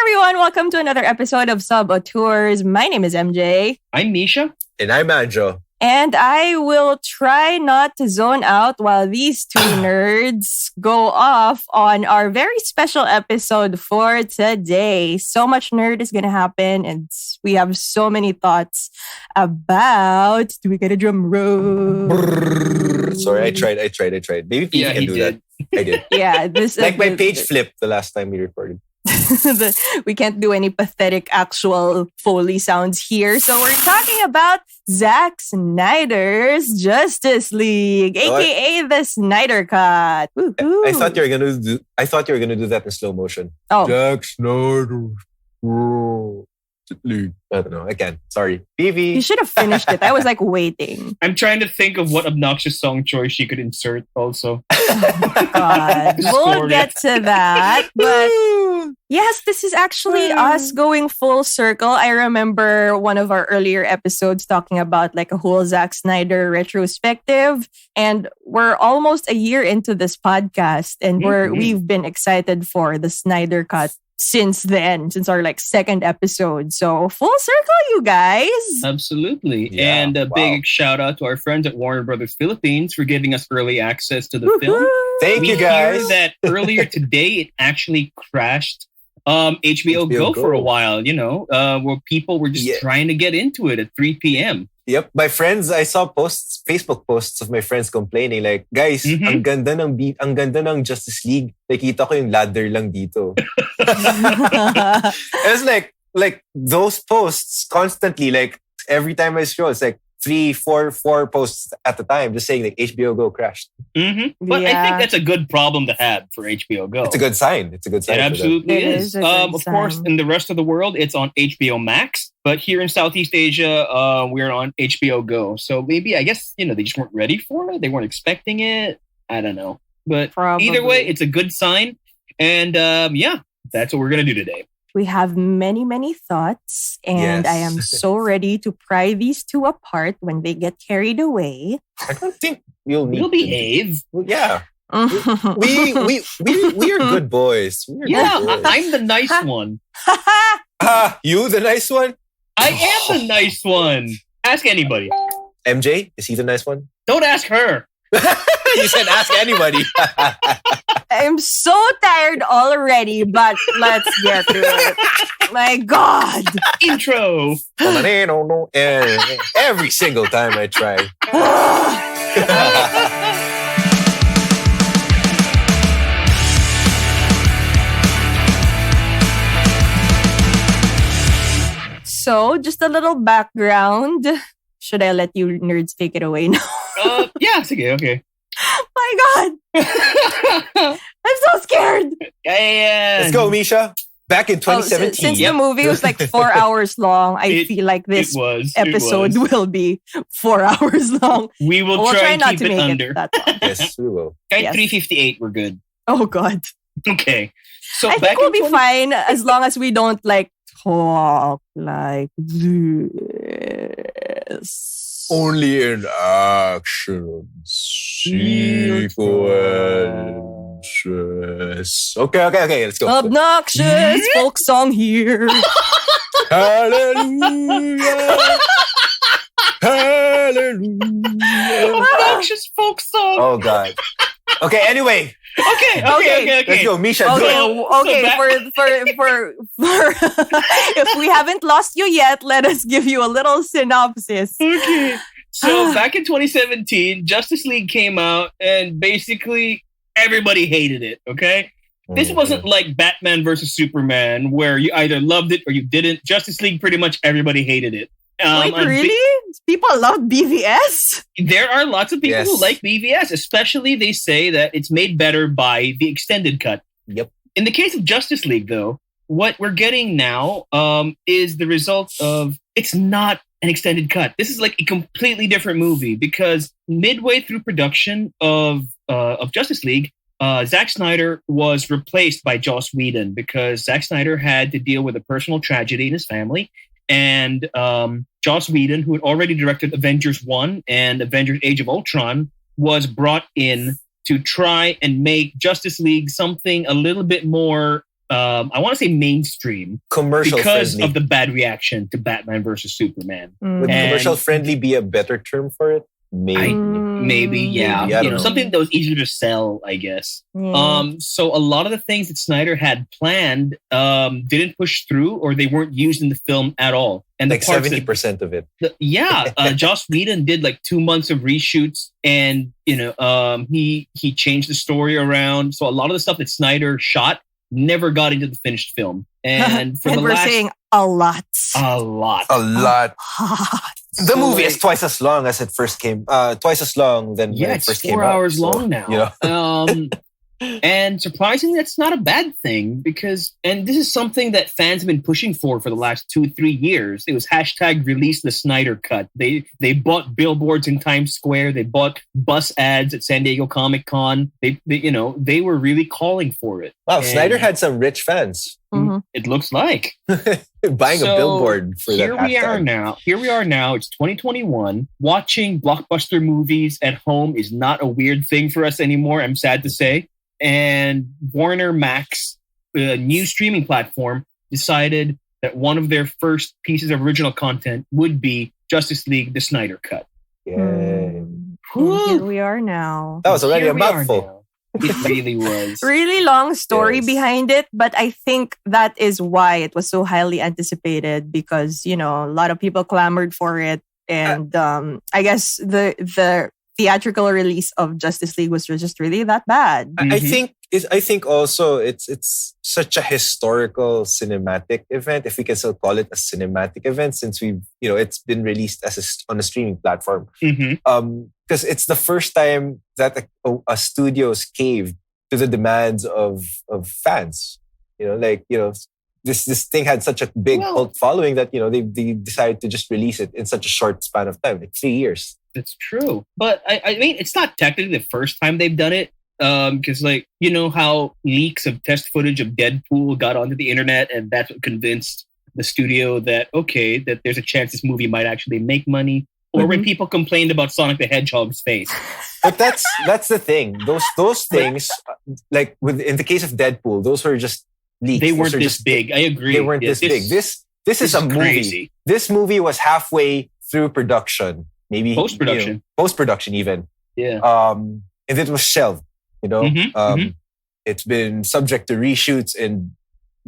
everyone, welcome to another episode of Sub-Auteurs. My name is MJ. I'm Misha. And I'm Anjo. And I will try not to zone out while these two nerds go off on our very special episode for today. So much nerd is going to happen, and we have so many thoughts about... Do we get a drum roll? Sorry, I tried. Maybe people can do did. that. I did. Yeah, this Like my page flipped the last time we recorded. We can't do any pathetic actual Foley sounds here. So we're talking about Zack Snyder's Justice League, aka the Snyder Cut. Woo-hoo. I thought you were gonna do that in slow motion. Oh. Zack Snyder's Justice League. I don't know. I can't. Sorry. PV. You should have finished it. I was like waiting. I'm trying to think of what obnoxious song choice she could insert also. Oh, God. We'll get to that. But yes, this is actually us going full circle. I remember one of our earlier episodes talking about like a whole Zack Snyder retrospective. And we're almost a year into this podcast. And we've been excited for the Snyder Cut since then, since our like second episode. So full circle, you guys. Absolutely. Yeah, and a big shout out to our friends at Warner Brothers Philippines for giving us early access to the film. Thank you, guys. We hear that earlier today it actually crashed HBO Go for a while, where people were just trying to get into it at 3 p.m. Yep. My friends, I saw Facebook posts of my friends complaining like, guys, ang ganda ng Justice League. Nakita ko yung ladder lang dito. It's like those posts constantly, like every time I scroll, it's like 3, 4 posts at a time just saying like HBO Go crashed. But I think that's a good problem to have for HBO Go. It's a good sign. It absolutely is. Of course, in the rest of the world, it's on HBO Max. But here in Southeast Asia, we're on HBO Go. So maybe, I guess, they just weren't ready for it. They weren't expecting it. I don't know. But either way, it's a good sign. And that's what we're going to do today. We have many, many thoughts, and I am so ready to pry these two apart when they get carried away. I don't think we'll behave. Yeah. we are good boys. Good boys. I'm the nice one. You the nice one? I am the nice one. Ask anybody. MJ, is he the nice one? Don't ask her. You said ask anybody. I'm so tired already, but let's get to it. My God. Intro. Every single time I try. So, just a little background. Should I let you nerds take it away now? Yeah, it's okay. My God. I'm so scared. Yeah. Let's go, Misha. Back in 2017. Since the movie was like 4 hours long, I feel like this episode will be 4 hours long. We'll try and not keep to it make under. it that long. Yes, we will. At 3:58, we're good. Oh, God. Okay. So I think we'll be fine as long as we don't like talk like this. Only in action sequences. Okay, let's go. Obnoxious folk song here. Hallelujah. Hallelujah. Obnoxious folk song. Oh, God. Okay, anyway. Okay. Let's go, Misha. Okay. For if we haven't lost you yet, let us give you a little synopsis. Okay. So back in 2017, Justice League came out, and basically everybody hated it. Okay. This wasn't like Batman versus Superman, where you either loved it or you didn't. Justice League, pretty much everybody hated it. Wait, really? People love BVS? There are lots of people who like BVS, especially they say that it's made better by the extended cut. Yep. In the case of Justice League, though, what we're getting now is the result of it's not an extended cut. This is like a completely different movie because midway through production of Justice League, Zack Snyder was replaced by Joss Whedon because Zack Snyder had to deal with a personal tragedy in his family. And Joss Whedon, who had already directed Avengers 1 and Avengers Age of Ultron, was brought in to try and make Justice League something a little bit more I want to say mainstream Commercial because friendly. of the bad reaction to Batman versus Superman. Would And- commercial friendly be a better term for it? Maybe. Maybe, yeah. Maybe, I don't know. Something that was easier to sell, I guess. Yeah. So a lot of the things that Snyder had planned didn't push through, or they weren't used in the film at all. And Like the parts 70% of it. Joss Whedon did like 2 months of reshoots, and he changed the story around. So a lot of the stuff that Snyder shot never got into the finished film. And for and the we're last saying a lot. a lot. The movie is twice as long as it first came. Twice as long than when it it's first 4 came out. hours long now. You know? And surprisingly, that's not a bad thing because, and this is something that fans have been pushing for the last 2-3 years. It was hashtag release the Snyder cut. They bought billboards in Times Square. They bought bus ads at San Diego Comic-Con. They were really calling for it. Wow, And Snyder had some rich fans. Mhm. It looks like Buying a billboard for that Here we hashtag. are now. It's 2021. Watching blockbuster movies at home is not a weird thing for us anymore, I'm sad to say. And Warner Max, a new streaming platform, decided that one of their first pieces of original content would be Justice League, the Snyder Cut. Yay. And here we are now. That was already Here a we are mouthful. now. It really was. Really long story Yes. behind it, but I think that is why it was so highly anticipated because, a lot of people clamored for it. And I guess the theatrical release of Justice League was just really that bad. I think also it's such a historical cinematic event, if we can still call it a cinematic event, since it's been released as on a streaming platform. Because it's the first time that a studio's caved to the demands of fans. This thing had such a big cult following that they decided to just release it in such a short span of time, like 3 years. That's true. But I mean, it's not technically the first time they've done it. Because how leaks of test footage of Deadpool got onto the internet, and that's what convinced the studio that there's a chance this movie might actually make money. Or when people complained about Sonic the Hedgehog's face. But that's the thing. Those things, like in the case of Deadpool, those were just leaks. They weren't Those were this just big. I agree. They weren't this big. This is a movie. Crazy. This movie was halfway through production, maybe Post-production. Post-production even. Yeah. And it was shelved. It's been subject to reshoots and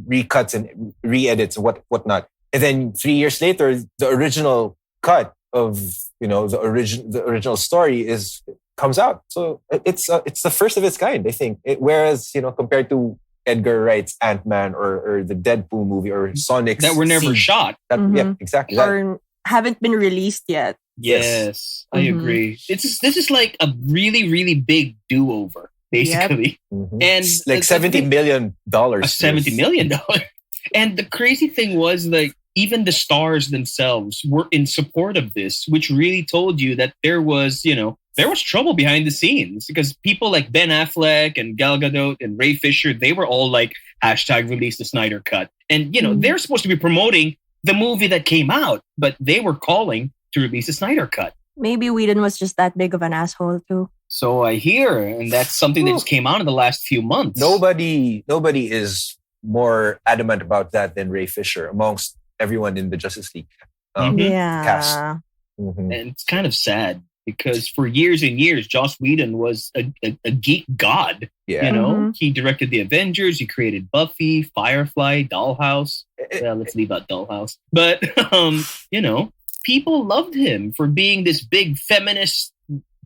recuts and re-edits and whatnot. And then 3 years later, the original cut of the original story comes out. So it's the first of its kind, I think. Whereas compared to Edgar Wright's Ant-Man or the Deadpool movie or Sonic's that were never Siege, shot. Yeah, exactly. Or haven't been released yet. Yes, I agree. This is like a really, really big do-over, basically. And It's like $70 million. $70 million. And the crazy thing was, like, even the stars themselves were in support of this, which really told you that there was trouble behind the scenes, because people like Ben Affleck and Gal Gadot and Ray Fisher, they were all like hashtag release the Snyder cut. And, they're supposed to be promoting the movie that came out, but they were calling to release the Snyder cut. Maybe Whedon was just that big of an asshole too. So I hear, and that's something that just came out in the last few months. Nobody is more adamant about that than Ray Fisher amongst everyone in the Justice League cast. And it's kind of sad because for years and years, Joss Whedon was a geek god. Yeah. He directed the Avengers. He created Buffy, Firefly, Dollhouse. Well, let's leave out Dollhouse. But people loved him for being this big feminist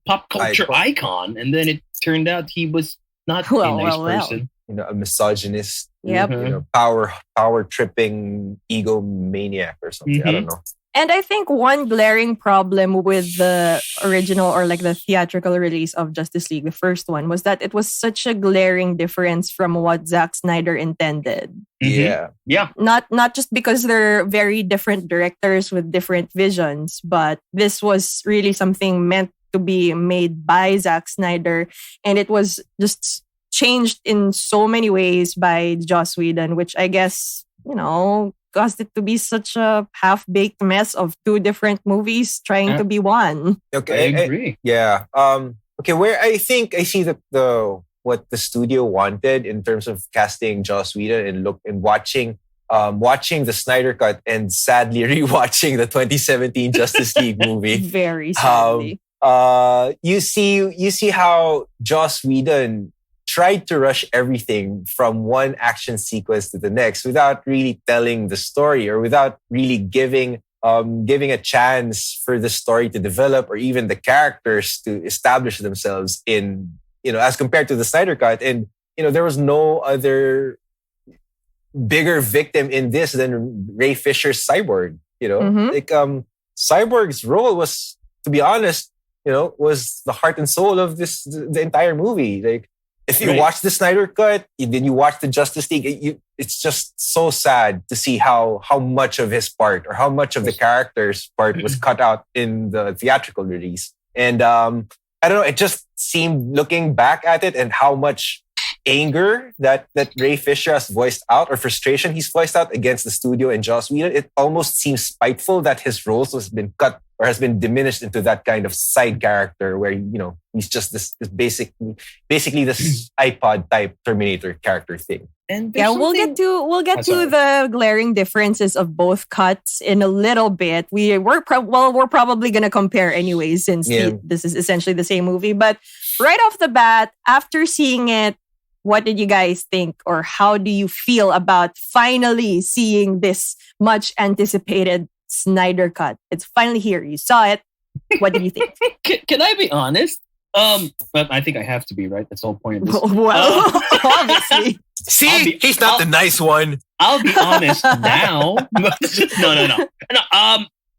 pop culture icon, and then it turned out he was not a nice person. A misogynist. Yep. Power tripping egomaniac or something. I don't know. And I think one glaring problem with the original or like the theatrical release of Justice League, the first one, was that it was such a glaring difference from what Zack Snyder intended. Yeah. Not just because they're very different directors with different visions, but this was really something meant to be made by Zack Snyder, and it was just changed in so many ways by Joss Whedon, which I guess caused it to be such a half-baked mess of two different movies trying to be one. Okay, I agree. Okay, where I think I see the what the studio wanted in terms of casting Joss Whedon and watching the Snyder Cut and sadly rewatching the 2017 Justice League movie. Very sadly. You see how Joss Whedon tried to rush everything from one action sequence to the next without really telling the story or without really giving a chance for the story to develop or even the characters to establish themselves in, as compared to the Snyder Cut. And, there was no other bigger victim in this than Ray Fisher's Cyborg, Mm-hmm. Cyborg's role was, to be honest, was the heart and soul of the entire movie. Like, if you watch the Snyder Cut, then you watch the Justice League, it's just so sad to see how much of his part or how much of the character's part was cut out in the theatrical release. And I don't know, it just seemed, looking back at it and how much anger that Ray Fisher has voiced out or frustration he's voiced out against the studio and Joss Whedon, it almost seems spiteful that his roles has been cut or has been diminished into that kind of side character where, he's just this basically this iPod type Terminator character thing. And we'll get to the glaring differences of both cuts in a little bit. We're probably going to compare anyways since this is essentially the same movie. But right off the bat, after seeing it, what did you guys think, or how do you feel about finally seeing this much anticipated Snyder Cut? It's finally here. You saw it. What did you think? Can I be honest? But I think I have to be, right? That's the whole point of this. Well, obviously. See, he's not the nice one. I'll be honest now. No.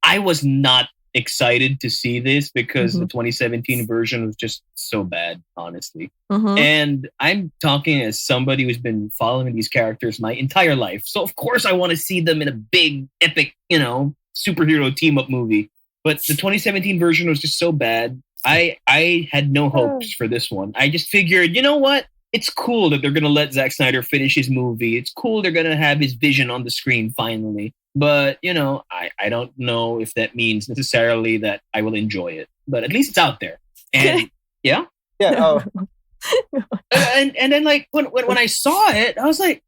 I was not excited to see this because the 2017 version was just so bad, honestly. Mm-hmm. And I'm talking as somebody who's been following these characters my entire life. So of course I want to see them in a big, epic, superhero team-up movie. But the 2017 version was just so bad. I had no hopes for this one. I just figured, you know what? It's cool that they're going to let Zack Snyder finish his movie. It's cool they're going to have his vision on the screen finally. But, I don't know if that means necessarily that I will enjoy it. But at least it's out there. And yeah. Yeah. And then like when I saw it, I was like,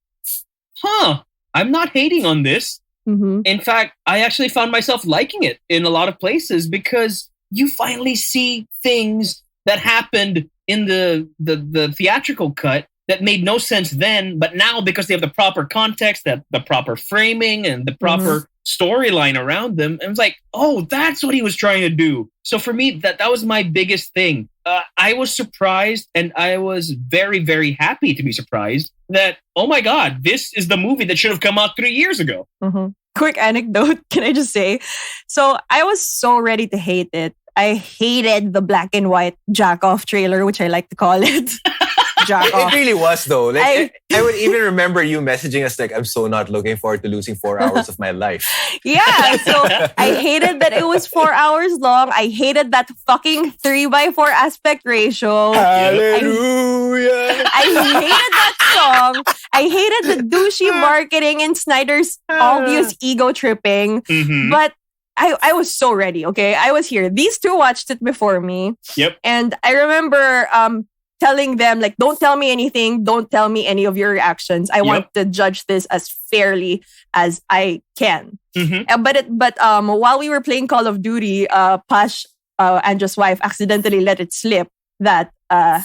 I'm not hating on this. Mm-hmm. In fact, I actually found myself liking it in a lot of places because you finally see things that happened in the theatrical cut that made no sense then, but now because they have the proper context, the proper framing, and the proper storyline around them, and it's like, oh, that's what he was trying to do. So for me, that was my biggest thing. I was surprised, and I was very, very happy to be surprised that, oh my God, this is the movie that should have come out 3 years ago. Mm-hmm. Quick anecdote, can I just say? So I was so ready to hate it. I hated the black and white jack-off trailer, which I like to call it. It really was, though. Like, I would even remember you messaging us like, I'm so not looking forward to losing 4 hours of my life. Yeah, so I hated that it was 4 hours long. I hated that fucking 3:4 aspect ratio. Hallelujah. I hated that song. I hated the douchey marketing and Snyder's obvious ego tripping. Mm-hmm. But I was so ready, okay? I was here. These two watched it before me. Yep. And I remember telling them, like, don't tell me anything. Don't tell me any of your reactions. I want to judge this as fairly as I can. Mm-hmm. But while we were playing Call of Duty, Pash, Anjo's wife, accidentally let it slip that, Anjo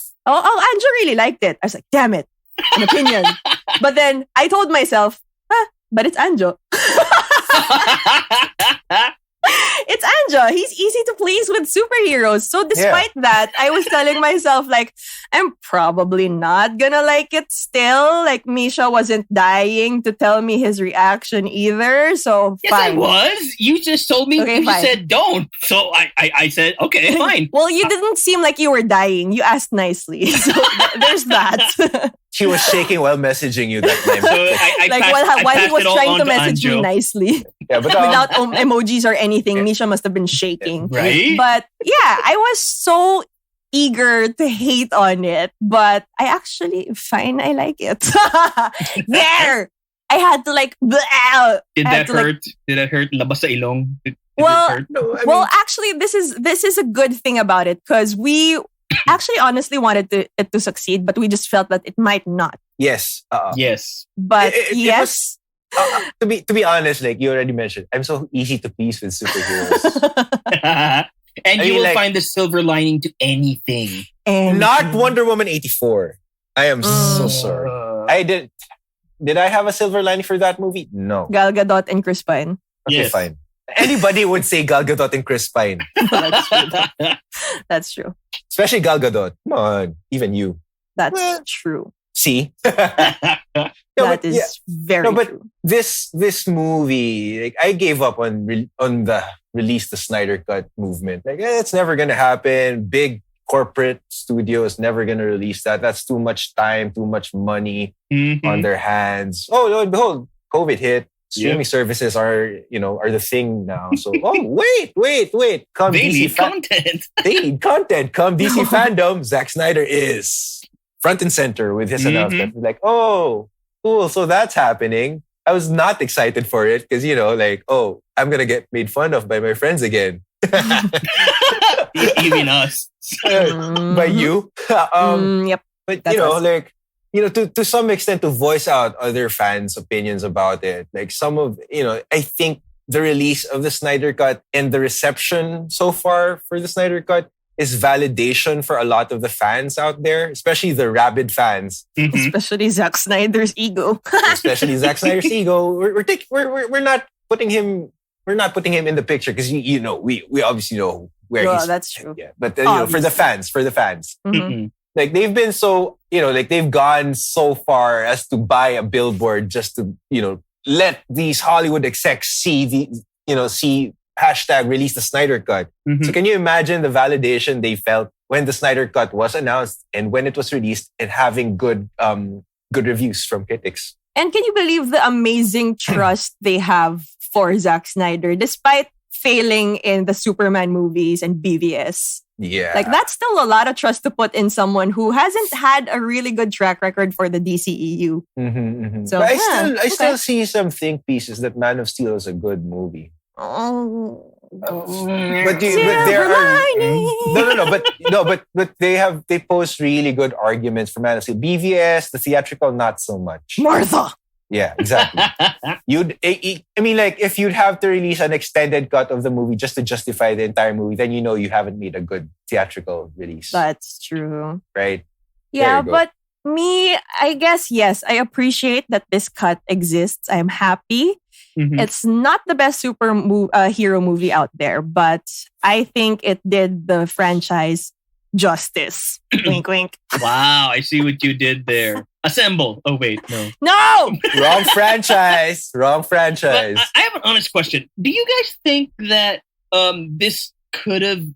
really liked it. I was like, damn it, an opinion. But then I told myself, but it's Anjo. It's Anjo. He's easy to please with superheroes. So despite that, I was telling myself, like, I'm probably not gonna like it still. Like, Misha wasn't dying to tell me his reaction either. So yes, fine. I was. You just told me, okay, you just said don't. So I said, okay, fine. Well, you didn't seem like you were dying. You asked nicely. So there's that. She was shaking while messaging you that time. So while he was trying to to message me nicely. Yeah, but, without emojis or anything, Misha must have been shaking. Right? But yeah, I was so eager to hate on it. But I actually, fine, I like it. There! I had to like... Did that hurt? Did that hurt? Labas sa ilong? Did well, it hurt? No, actually, this is a good thing about it because we actually honestly wanted it to succeed, but we just felt that it might not. Yes. Yes. But It was, to be honest, like you already mentioned, I'm so easy to please with superheroes. And you will find the silver lining to anything. Not Wonder Woman 84. I am so sorry. I did I have a silver lining for that movie? No. Gal Gadot and Chris Pine. Okay, fine. Anybody would say Gal Gadot and Chris Pine. That's true. That's true. Especially Gal Gadot. Come on. Even you. That's true. See? That is very true. This movie, like, I gave up on the release the Snyder Cut movement. Like, it's never gonna happen. Big corporate studio is never gonna release that. That's too much time, too much money on their hands. Oh, lo and behold, COVID hit. Streaming services are the thing now. So, wait. Come they DC need content. They need content. Come DC fandom. Zack Snyder is front and center with his announcement. Like, oh, cool. So that's happening. I was not excited for it because, I'm going to get made fun of by my friends again. Even us. By you. Yep. But, to some extent, to voice out other fans' opinions about it. Like some of, I think the release of the Snyder Cut and the reception so far for the Snyder Cut is validation for a lot of the fans out there, especially the rabid fans. Especially Zack Snyder's ego. Especially Zack Snyder's ego. We're not putting him in the picture because we obviously know where he's. That's true. Yeah, but for the fans. Mm-hmm. Like they've been so, like they've gone so far as to buy a billboard just to, let these Hollywood execs see hashtag release the Snyder Cut. So can you imagine the validation they felt when the Snyder Cut was announced and when it was released and having good reviews from critics? And can you believe the amazing trust they have for Zack Snyder despite failing in the Superman movies and BVS? Yeah. Like that's still a lot of trust to put in someone who hasn't had a really good track record for the DCEU. So but I still see some think pieces that Man of Steel is a good movie. Oh, but there are but they post really good arguments for Man of Steel. BVS, the theatrical, not so much. Martha. Yeah, exactly. If you'd have to release an extended cut of the movie just to justify the entire movie, then you haven't made a good theatrical release. That's true. Right? Yeah, but me, I guess, yes, I appreciate that this cut exists. I'm happy. It's not the best hero movie out there, but I think it did the franchise justice. Wink, wink. Wow, I see what you did there. Assemble. Oh, wait, no. No! Wrong franchise. Wrong franchise. But I have an honest question. Do you guys think that this could have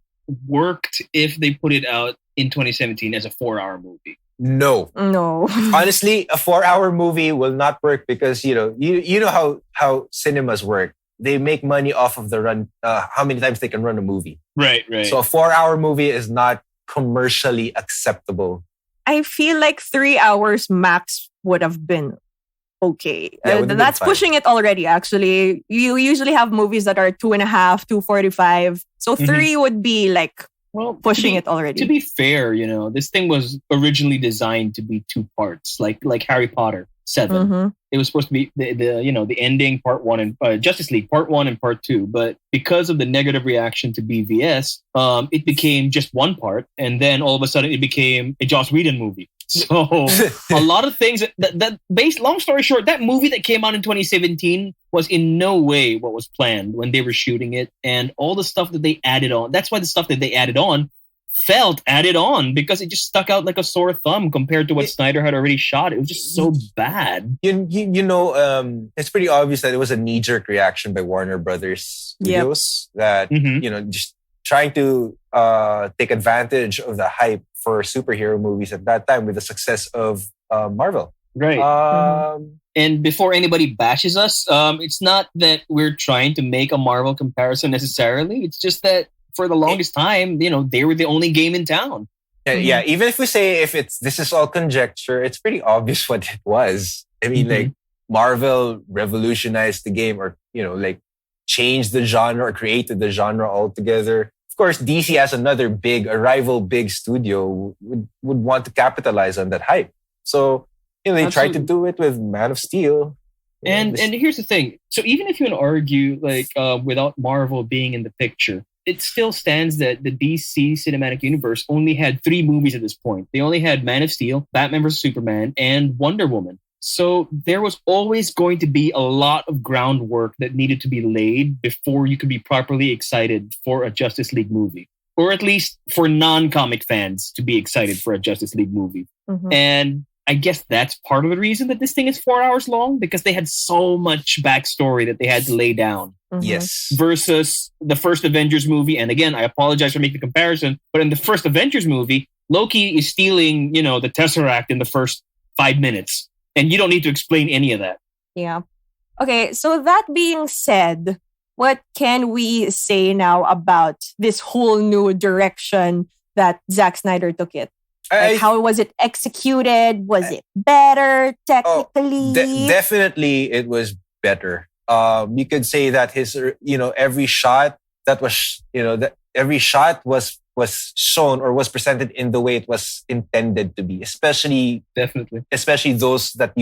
worked if they put it out in 2017 as a 4-hour movie? No. Honestly, a 4-hour movie will not work because, you know how cinemas work. They make money off of the run, how many times they can run a movie. Right. So a 4-hour movie is not commercially acceptable. I feel like 3 hours max would have been okay. That's pushing it already, actually. You usually have movies that are 2.5, 2:45. So 3 would be like pushing it already. To be fair, this thing was originally designed to be 2 parts, like Harry Potter 7. It was supposed to be the ending part 1 and Justice League part 1 and part 2. But because of the negative reaction to BVS, it became just 1 part, and then all of a sudden it became a Joss Whedon movie. So a lot of things long story short, that movie that came out in 2017 was in no way what was planned when they were shooting it, and all the stuff that they added on. That's why the stuff that they added on felt added on because it just stuck out like a sore thumb compared to what Snyder had already shot. It was just so bad. It's pretty obvious that it was a knee-jerk reaction by Warner Brothers Studios that just trying to take advantage of the hype for superhero movies at that time with the success of Marvel. Right. And before anybody bashes us, it's not that we're trying to make a Marvel comparison necessarily. It's just that for the longest time, they were the only game in town. Yeah, even if we say this is all conjecture, it's pretty obvious what it was. I mean, like Marvel revolutionized the game, or changed the genre or created the genre altogether. of course, DC as a rival big studio would want to capitalize on that hype. So, they tried to do it with Man of Steel. And here's the thing. So even if you want to argue without Marvel being in the picture, it still stands that the DC cinematic universe only had 3 movies at this point. They only had Man of Steel, Batman vs. Superman, and Wonder Woman. So there was always going to be a lot of groundwork that needed to be laid before you could be properly excited for a Justice League movie. Or at least for non-comic fans to be excited for a Justice League movie. Mm-hmm. And I guess that's part of the reason that this thing is 4 hours long, because they had so much backstory that they had to lay down. Mm-hmm. Yes. Versus the first Avengers movie. And again, I apologize for making the comparison, but in the first Avengers movie, Loki is stealing, the Tesseract in the first 5 minutes. And you don't need to explain any of that. Yeah. Okay, so that being said, what can we say now about this whole new direction that Zack Snyder took it? How was it executed? Was it better technically? Definitely, it was better. You could say that his, every shot that was, every shot was shown or was presented in the way it was intended to be. Especially those that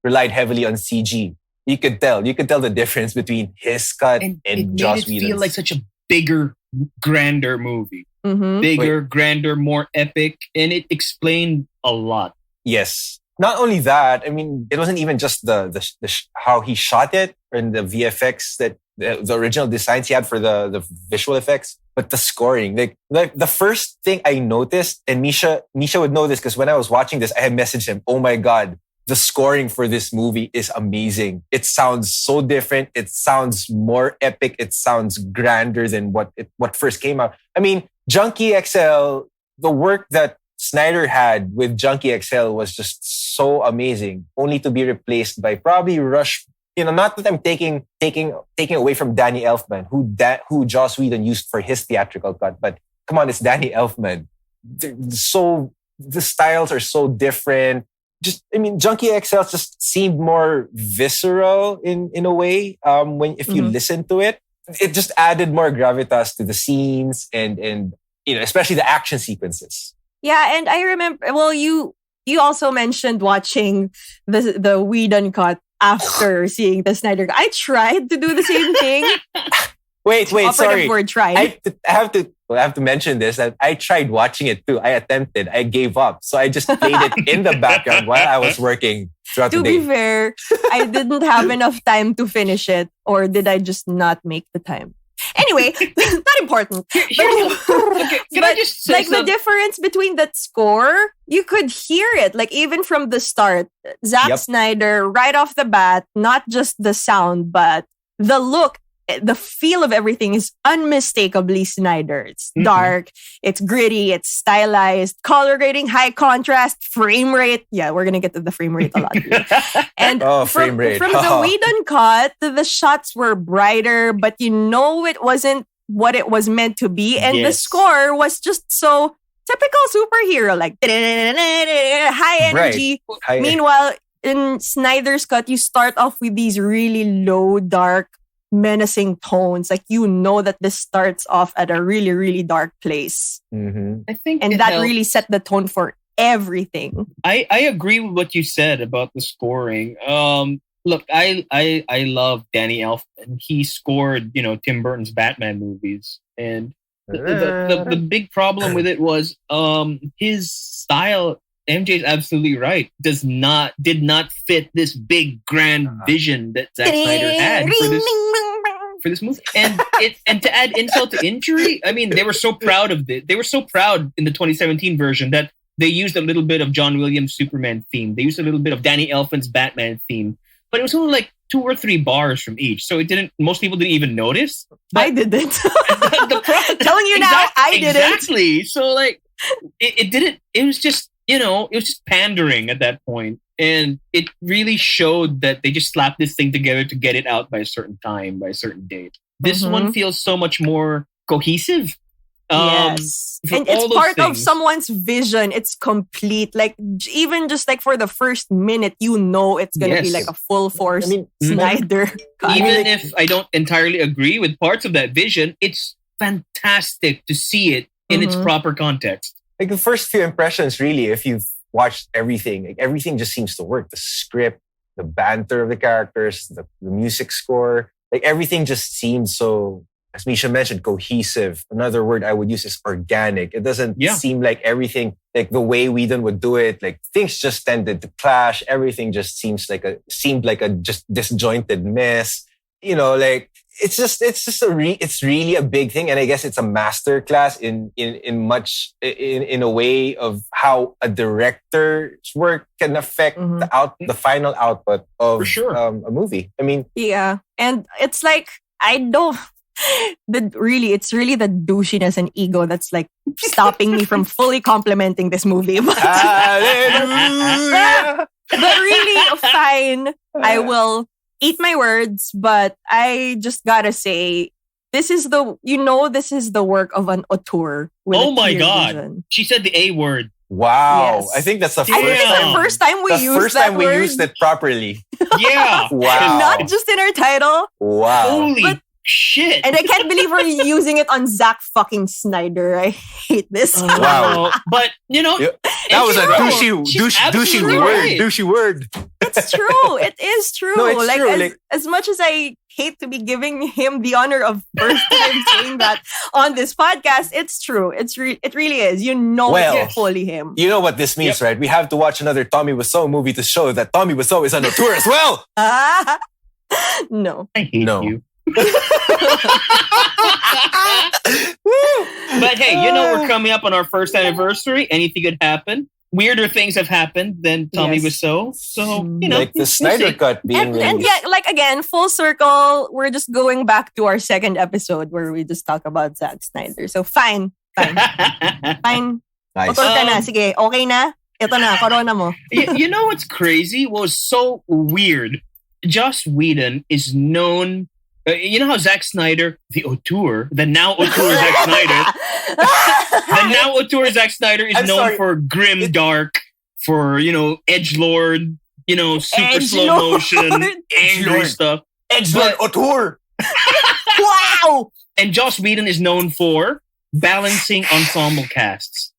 relied heavily on CG. You could tell the difference between his cut and Joss Whedon's. It feel like such a bigger, grander movie. Mm-hmm. Bigger, grander, more epic, and it explained a lot. Yes. Not only that, I mean, it wasn't even just the how he shot it and the VFX that the original designs he had for the visual effects, but the scoring. Like the first thing I noticed, and Misha would know this because when I was watching this, I had messaged him, "Oh my God, the scoring for this movie is amazing. It sounds so different. It sounds more epic. It sounds grander than what first came out." I mean, Junkie XL, the work that Snyder had with Junkie XL was just so amazing, only to be replaced by probably Rush. Not that I'm taking away from Danny Elfman, who Joss Whedon used for his theatrical cut, but come on, it's Danny Elfman. The styles are so different. Junkie XL just seemed more visceral in a way. If you listen to it, it just added more gravitas to the scenes and especially the action sequences. Yeah, and I remember. Well, you also mentioned watching the Whedon cut after seeing the Snyder cut. I tried to do the same thing. Wait, sorry. Word, tried. I have to mention this, that I tried watching it too. I attempted. I gave up. So I just played it in the background while I was working throughout the day. To be fair, I didn't have enough time to finish it, or did I just not make the time? Anyway, not important. But the difference between that score, you could hear it. Like even from the start, Zack Snyder, right off the bat, not just the sound, but the look, the feel of everything is unmistakably Snyder. It's dark, it's gritty, it's stylized, color grading, high contrast, frame rate. Yeah, we're gonna get to the frame rate a lot here. And from the Whedon cut, the shots were brighter, but it wasn't what it was meant to be. And the score was just so typical superhero, like high energy. Right. Meanwhile, in Snyder's cut, you start off with these really low, dark, menacing tones. Like that this starts off at a really, really dark place. Mm-hmm. I think, and that really set the tone for everything. I agree with what you said about the scoring. Look, I love Danny Elfman. He scored, Tim Burton's Batman movies, and the big problem with it was his style. MJ is absolutely right. Did not fit this big grand vision that Zack Snyder had for this movie. And to add insult to injury, I mean, they were so proud of it. They were so proud in the 2017 version that they used a little bit of John Williams' Superman theme. They used a little bit of Danny Elfman's Batman theme, but it was only like 2 or 3 bars from each. So most people didn't even notice. I didn't. Telling you now, I didn't. Exactly. So like, it didn't. It was just. It was just pandering at that point. And it really showed that they just slapped this thing together to get it out by a certain time, by a certain date. This one feels so much more cohesive. Yes. And it's part of someone's vision. It's complete. Like, even just like for the first minute, it's going to be like a full force Snyder. Even if I don't entirely agree with parts of that vision, it's fantastic to see it in its proper context. Like the first few impressions, really, if you've watched everything, like everything just seems to work. The script, the banter of the characters, the music score, like everything just seems so, as Misha mentioned, cohesive. Another word I would use is organic. It doesn't seem like everything, like the way Whedon would do it, like things just tended to clash. Everything just seemed like a just disjointed mess. You know, like it's really a big thing. And I guess it's a masterclass in a way of how a director's work can affect the final output of a movie. I mean, yeah. And it's like, it's really the douchiness and ego that's like stopping me from fully complimenting this movie. But really, fine. I will eat my words, but I just gotta say, this is the work of an auteur. Oh my God. She said the A word. Wow. Yes. I think that's the first time we used it properly. Yeah. Wow. Not just in our title. Wow. Holy shit. And I can't believe we're using it on Zack fucking Snyder. I hate this. Wow. But, that was a douchey word. It's true. It is true. No, it's true. As much as I hate to be giving him the honor of first time saying that on this podcast, it's true. It really is. It's fully him. You know what this means, right? We have to watch another Tommy Wiseau movie to show that Tommy Wiseau is an auteur as well. No. I hate you. But hey, we're coming up on our first anniversary. Anything could happen. Weirder things have happened than Tommy Wiseau. So, like the Snyder cut being released. And yeah, like again, full circle, we're just going back to our second episode where we just talk about Zack Snyder. So fine. Fine. Nice. Utol ka na. Sige, okay na? Ito na, corona mo. You know what's crazy? What was so weird? Joss Whedon is known... you know how Zack Snyder, the auteur, the now auteur Zack Snyder is known for grim dark, for, edgelord, super slow motion, angry stuff. Edgelord auteur! Wow! And Joss Whedon is known for balancing ensemble casts,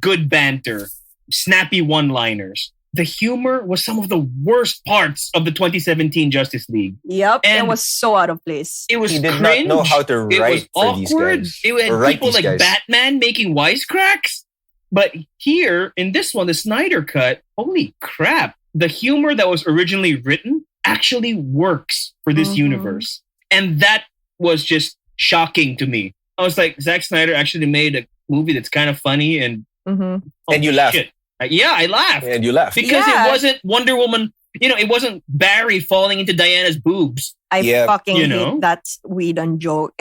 good banter, snappy one-liners. The humor was some of the worst parts of the 2017 Justice League. Yep, and it was so out of place. It was he did cringe. not know how to write for these guys. It had people like Batman making wisecracks. But here, in this one, the Snyder cut, holy crap. The humor that was originally written actually works for this universe. And that was just shocking to me. I was like, Zack Snyder actually made a movie that's kind of funny and... and you laughed. Shit. Yeah, I laughed. And you laughed. Because it wasn't Wonder Woman, it wasn't Barry falling into Diana's boobs. I fucking hate that Whedon joke.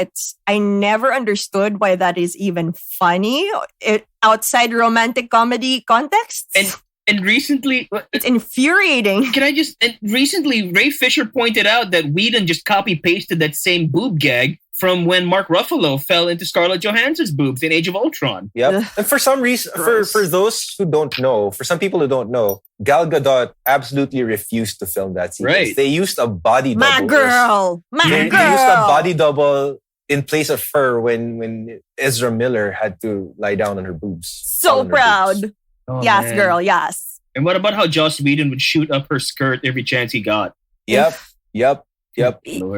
I never understood why that is even funny outside romantic comedy context. And recently... It's infuriating. Recently, Ray Fisher pointed out that Whedon just copy-pasted that same boob gag from when Mark Ruffalo fell into Scarlett Johansson's boobs in Age of Ultron. Yep. And for some reason, for those who don't know, for some people who don't know, Gal Gadot absolutely refused to film that sequence. Right. They used a body double. They used a body double in place of her when Ezra Miller had to lie down on her boobs. So proud. Boobs. Oh, yes, man. girl, yes. And what about how Joss Whedon would shoot up her skirt every chance he got? Yep. Lord.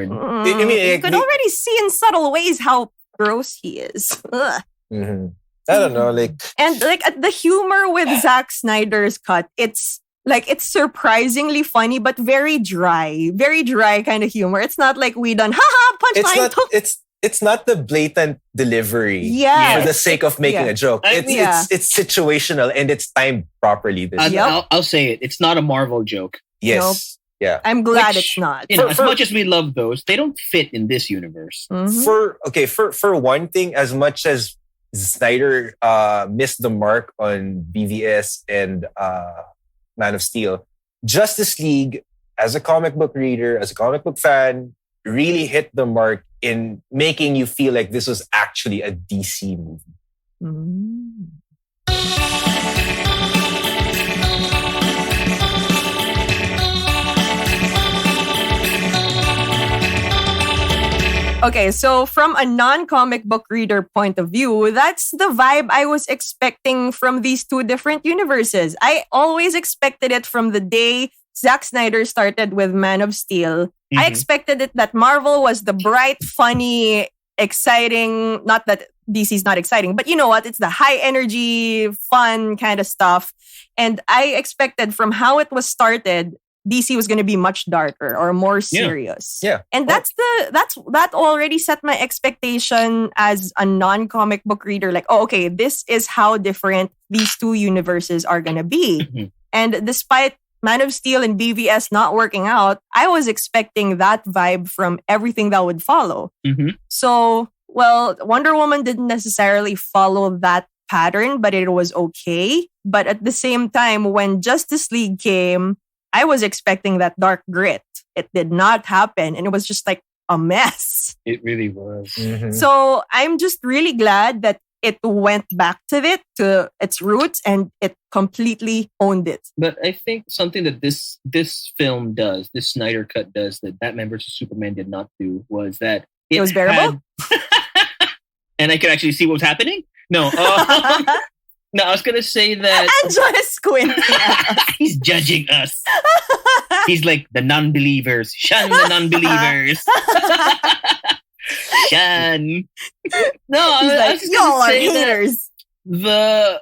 You could already see in subtle ways how gross he is. Mm-hmm. I don't know, and the humor with Zack Snyder's cut, it's surprisingly funny, but very dry kind of humor. It's not like we done punchline. It's not the blatant delivery for the sake of making a joke. It's situational and it's timed properly. I'll say it. It's not a Marvel joke. Yes. Nope. Yeah. I'm glad it's not. As much as we love those, they don't fit in this universe. Mm-hmm. For one thing, as much as Snyder missed the mark on BVS and Man of Steel, Justice League, as a comic book reader, as a comic book fan, really hit the mark in making you feel like this was actually a DC movie. Mm-hmm. Okay, so from a non-comic book reader point of view, that's the vibe I was expecting from these two different universes. I always expected it from the day Zack Snyder started with Man of Steel. I expected it that Marvel was the bright, funny, exciting, not that DC's not exciting, but you know what? It's the high energy, fun kind of stuff. And I expected from how it was started, DC was going to be much darker or more serious. Yeah. And that already set my expectation as a non-comic book reader. Like, oh, okay, this is how different these two universes are going to be. And despite Man of Steel and BVS not working out, I was expecting that vibe from everything that would follow. So, well, Wonder Woman didn't necessarily follow that pattern, but it was okay. But at the same time, when Justice League came, I was expecting that dark grit. It did not happen. And it was just like a mess. It really was. So I'm just really glad that it went back to its roots and it completely owned it. But I think something that this film does, this Snyder Cut does, that Batman vs. Superman did not do, was that it was bearable. And I could actually see what was happening? No. No, I was going to say that... Anjo is squinting. He's judging us. He's like, the non-believers. Shun the non-believers. Shun. No, I was just y'all are say haters. The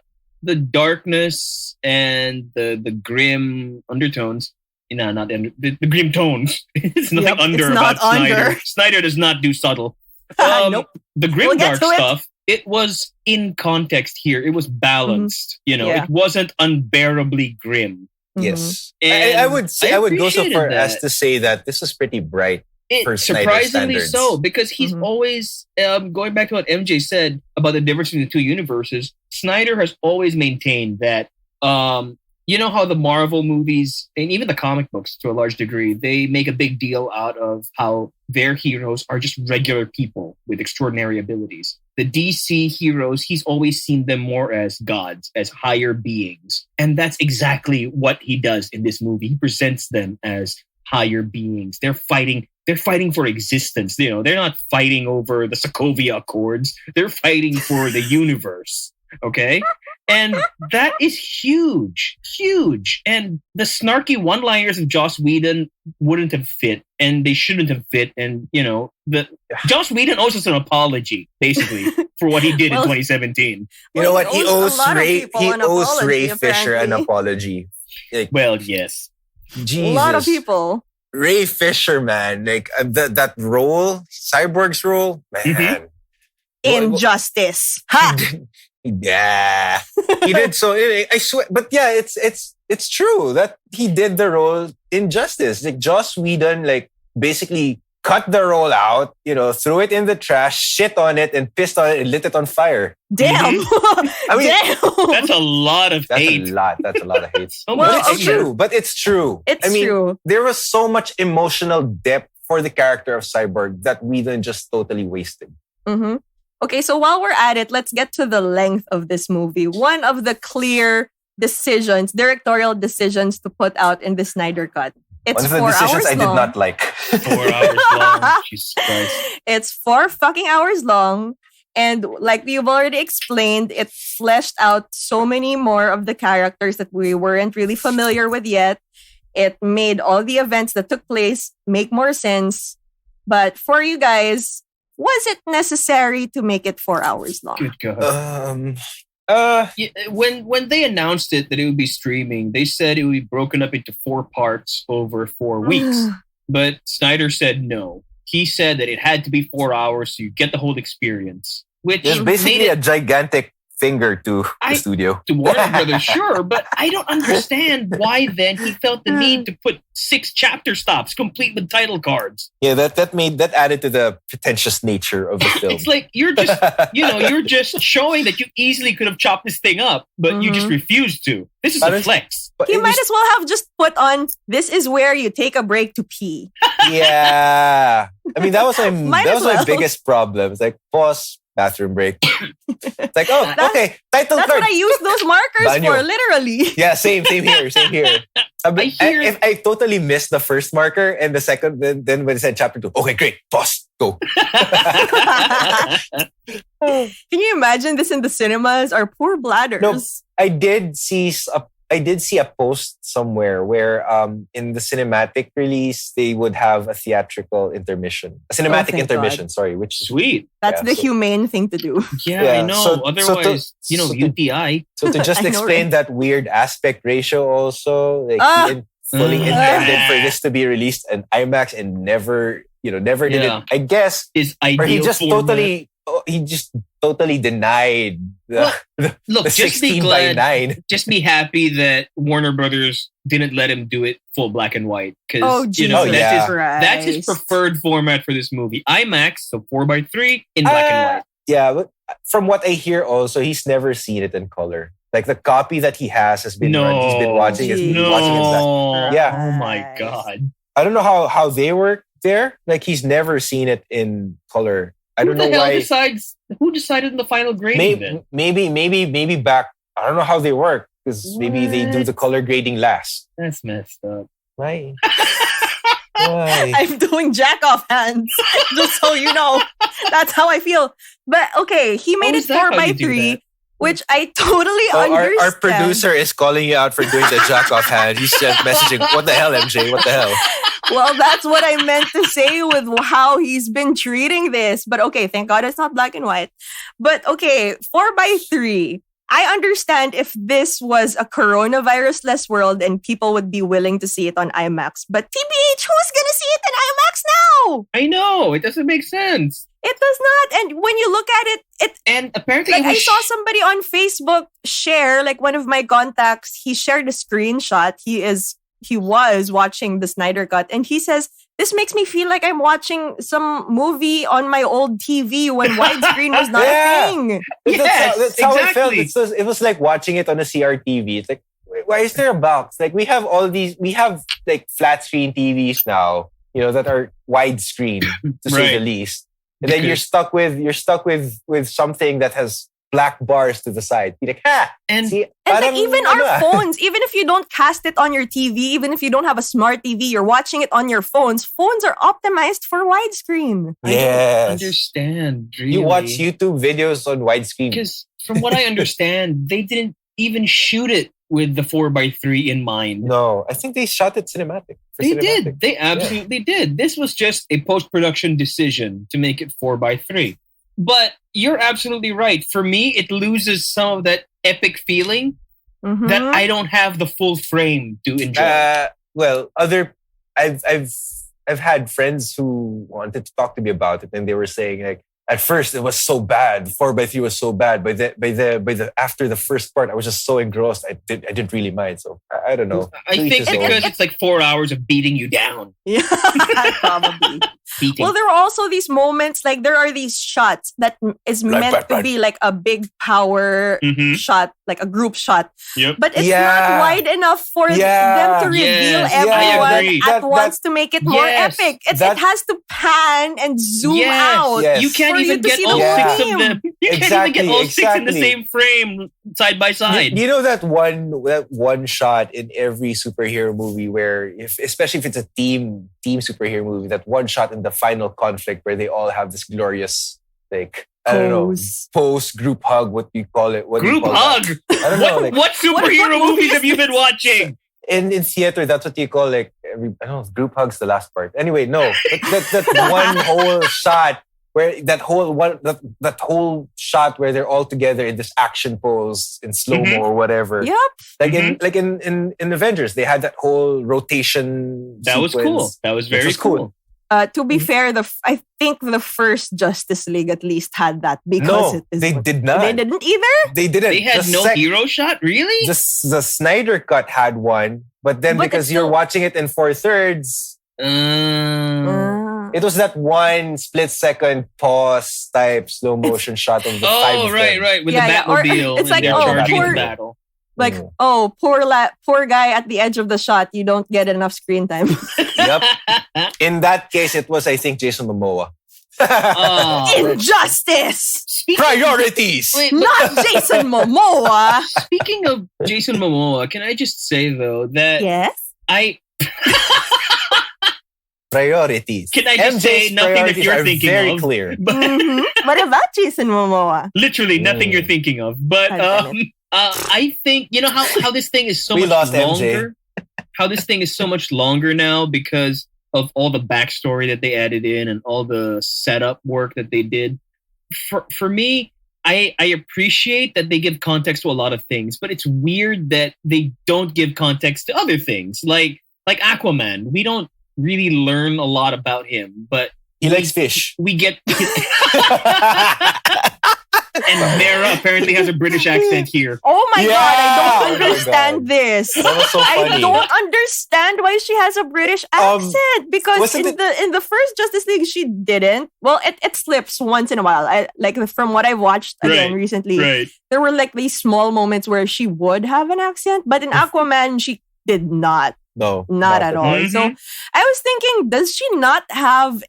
darkness and the grim undertones... No, not the grim tones. It's nothing under it's about not Snyder. under. Snyder does not do subtle. Nope. The grim dark stuff, it was in context here. It was balanced. You know, it wasn't unbearably grim. Yes. And I would go so far as to say that this was pretty bright for Snyder surprisingly standards. so, because he's always, going back to what MJ said about the difference between the two universes, Snyder has always maintained that, you know how the Marvel movies and even the comic books to a large degree, they make a big deal out of how their heroes are just regular people with extraordinary abilities. The DC heroes, he's always seen them more as gods, as higher beings. And that's exactly what he does in this movie. He presents them as higher beings. They're fighting for existence. You know, they're not fighting over the Sokovia Accords. They're fighting for the universe. Okay? And that is huge. And the snarky one-liners of Joss Whedon wouldn't have fit, and they shouldn't have fit. And, you know, Joss Whedon owes us an apology, basically, for what he did in 2017. You know what? He owes Ray Fisher an apology. Like, well, yes. Jesus. A lot of people. Ray Fisher, man. Like, that role, Cyborg's role, man. Injustice. Ha! Yeah, he did. So I swear, but yeah, it's true that he did the role in justice. Like Joss Whedon, like basically cut the role out, you know, threw it in the trash, shit on it, and pissed on it and lit it on fire. Damn. I mean, damn. That's a lot of hate. That's a lot of hate. Well, it's true. But it's true. It's true. There was so much emotional depth for the character of Cyborg that Whedon just totally wasted. Okay, so while we're at it, let's get to the length of this movie. One of the clear directorial decisions to put out in the Snyder Cut. It's 4 hours long. One of the decisions I did not like. 4 hours long. Jesus Christ. It's 4 fucking hours long. And like we've already explained, it fleshed out so many more of the characters that we weren't really familiar with yet. It made all the events that took place make more sense. But for you guys, was it necessary to make it 4 hours long? Good God. When they announced it that it would be streaming, they said it would be broken up into 4 parts over 4 weeks. But Snyder said no. He said that it had to be 4 hours so you get the whole experience. Which is basically a gigantic finger to the studio. To Warner Brothers, sure. But I don't understand why then he felt the need to put 6 chapter stops complete with title cards. Yeah, that added to the pretentious nature of the film. It's like you're just showing that you easily could have chopped this thing up, but you just refused to. This is a flex. He might as well have just put on, this is where you take a break to pee. Yeah. I mean, that was my biggest problem. It's like, pause, bathroom break. It's like, oh, okay, title That's card. what I use those markers Banyo. for, literally. Yeah, same here. I totally missed the first marker and the second. Then when it said chapter 2, okay, great, pause, go. Can you imagine this in the cinemas? Our poor bladders. No, I did see a post somewhere where in the cinematic release they would have a theatrical intermission, a cinematic intermission. God. Sorry, which sweet. That's the humane thing to do. Yeah, I know. Otherwise, UTI. So to just explain that weird aspect ratio, also like he fully intended for this to be released in IMAX and never did it. I guess his ideal or he just format. totally denied the 16 by 9. Just be happy that Warner Brothers didn't let him do it full black and white because that's his preferred format for this movie. IMAX, so 4:3 in black and white. Yeah, but from what I hear, also he's never seen it in color. Like the copy that he has been he's been watching. Watching it. Yeah. Oh my God. I don't know how they work there. Like he's never seen it in color. I don't know why. Who decided in the final grading? Maybe back. I don't know how they work because maybe they do the color grading last. That's messed up. Why? I'm doing jack off hands, just so you know. That's how I feel. But okay, he made it 4:3, which I totally understand. Our producer is calling you out for doing the jack off hand. He's just messaging, "What the hell, MJ? What the hell?" Well, that's what I meant to say with how he's been treating this. But okay, thank God it's not black and white. But okay, 4:3. I understand if this was a coronavirus-less world and people would be willing to see it on IMAX. But TBH, who's gonna see it in IMAX now? I know, it doesn't make sense. It does not. And when you look at it and apparently like I saw somebody on Facebook share, like one of my contacts, he shared a screenshot. He was watching the Snyder Cut and he says, this makes me feel like I'm watching some movie on my old TV when widescreen was not a thing. That's how it felt. It was like watching it on a CRTV. It's like, why is there a box? Like we have like flat screen TVs now, that are widescreen to say the least. And then you're stuck with something that has black bars to the side. You're like, And like even our phones, even if you don't cast it on your TV, even if you don't have a smart TV, you're watching it on your phones. Phones are optimized for widescreen. Yes. I don't understand. Really. You watch YouTube videos on widescreen. Because from what I understand, they didn't even shoot it with the 4:3 in mind. No, I think they shot it cinematic. Did. They absolutely did. This was just a post-production decision to make it 4:3. But you're absolutely right. For me, it loses some of that epic feeling that I don't have the full frame to enjoy. I've had friends who wanted to talk to me about it, and they were saying like, at first it was so bad. 4:3 was so bad. By the after the first part, I was just so engrossed. I didn't really mind. So I don't know. I think because it's like 4 hours of beating you down. Yeah, probably. Well, there are also these moments, like there are these shots that is meant to be like a big power shot, like a group shot. Yep. But it's not wide enough for them to reveal everyone at once to make it more epic. It has to pan and zoom out. Yes. You can't even get all 6 of them. You can't even get all 6 in the same frame side by side. You know that one shot in every superhero movie where, especially if it's a team superhero movie, that one shot in the final conflict where they all have this glorious, like, I don't know, post group hug, what do you call it? Group hug? I don't know. What superhero movies have you been watching? In theater, that's what you call like, I don't know, group hugs the last part. Anyway, no. That one whole shot where that whole shot where they're all together in this action pose in slow-mo or whatever. Yep. Like in Avengers, they had that whole rotation sequence. Was cool. That was very cool. To be fair, I think the first Justice League at least had that because they did not. They didn't either? They didn't. They had hero shot? Really? The Snyder Cut had one, but then because you're watching it in 4/3, it was that one split-second pause type slow motion shot of the 5 of them. Right. With the Batmobile. It's like, charging battle. Like, poor guy at the edge of the shot. You don't get enough screen time. Yep. In that case, it was, I think, Jason Momoa. Injustice! Priorities! Wait, Not Jason Momoa! speaking of Jason Momoa, can I just say though that Yes? Priorities. Can I just say MJ's nothing that priorities you're are thinking very of? clear. What about Jason Momoa? Literally nothing you're thinking of. But I think, you know how this thing is so We much lost longer? How this thing is so much longer now because of all the backstory that they added in and all the setup work that they did. For me, I appreciate that they give context to a lot of things, but it's weird that they don't give context to other things. Like Aquaman. We don't really learn a lot about him, but he likes fish. We get and Mera apparently has a British accent here. Oh my god, I don't Oh my understand God. this. That was so funny. I don't understand why she has a British accent because wasn't in the first Justice League she didn't. Well, it slips once in a while. I like from what I watched again recently. Right. There were like these small moments where she would have an accent, but in Aquaman she did not. No. Not at all. Mhm. So I was thinking, does she not have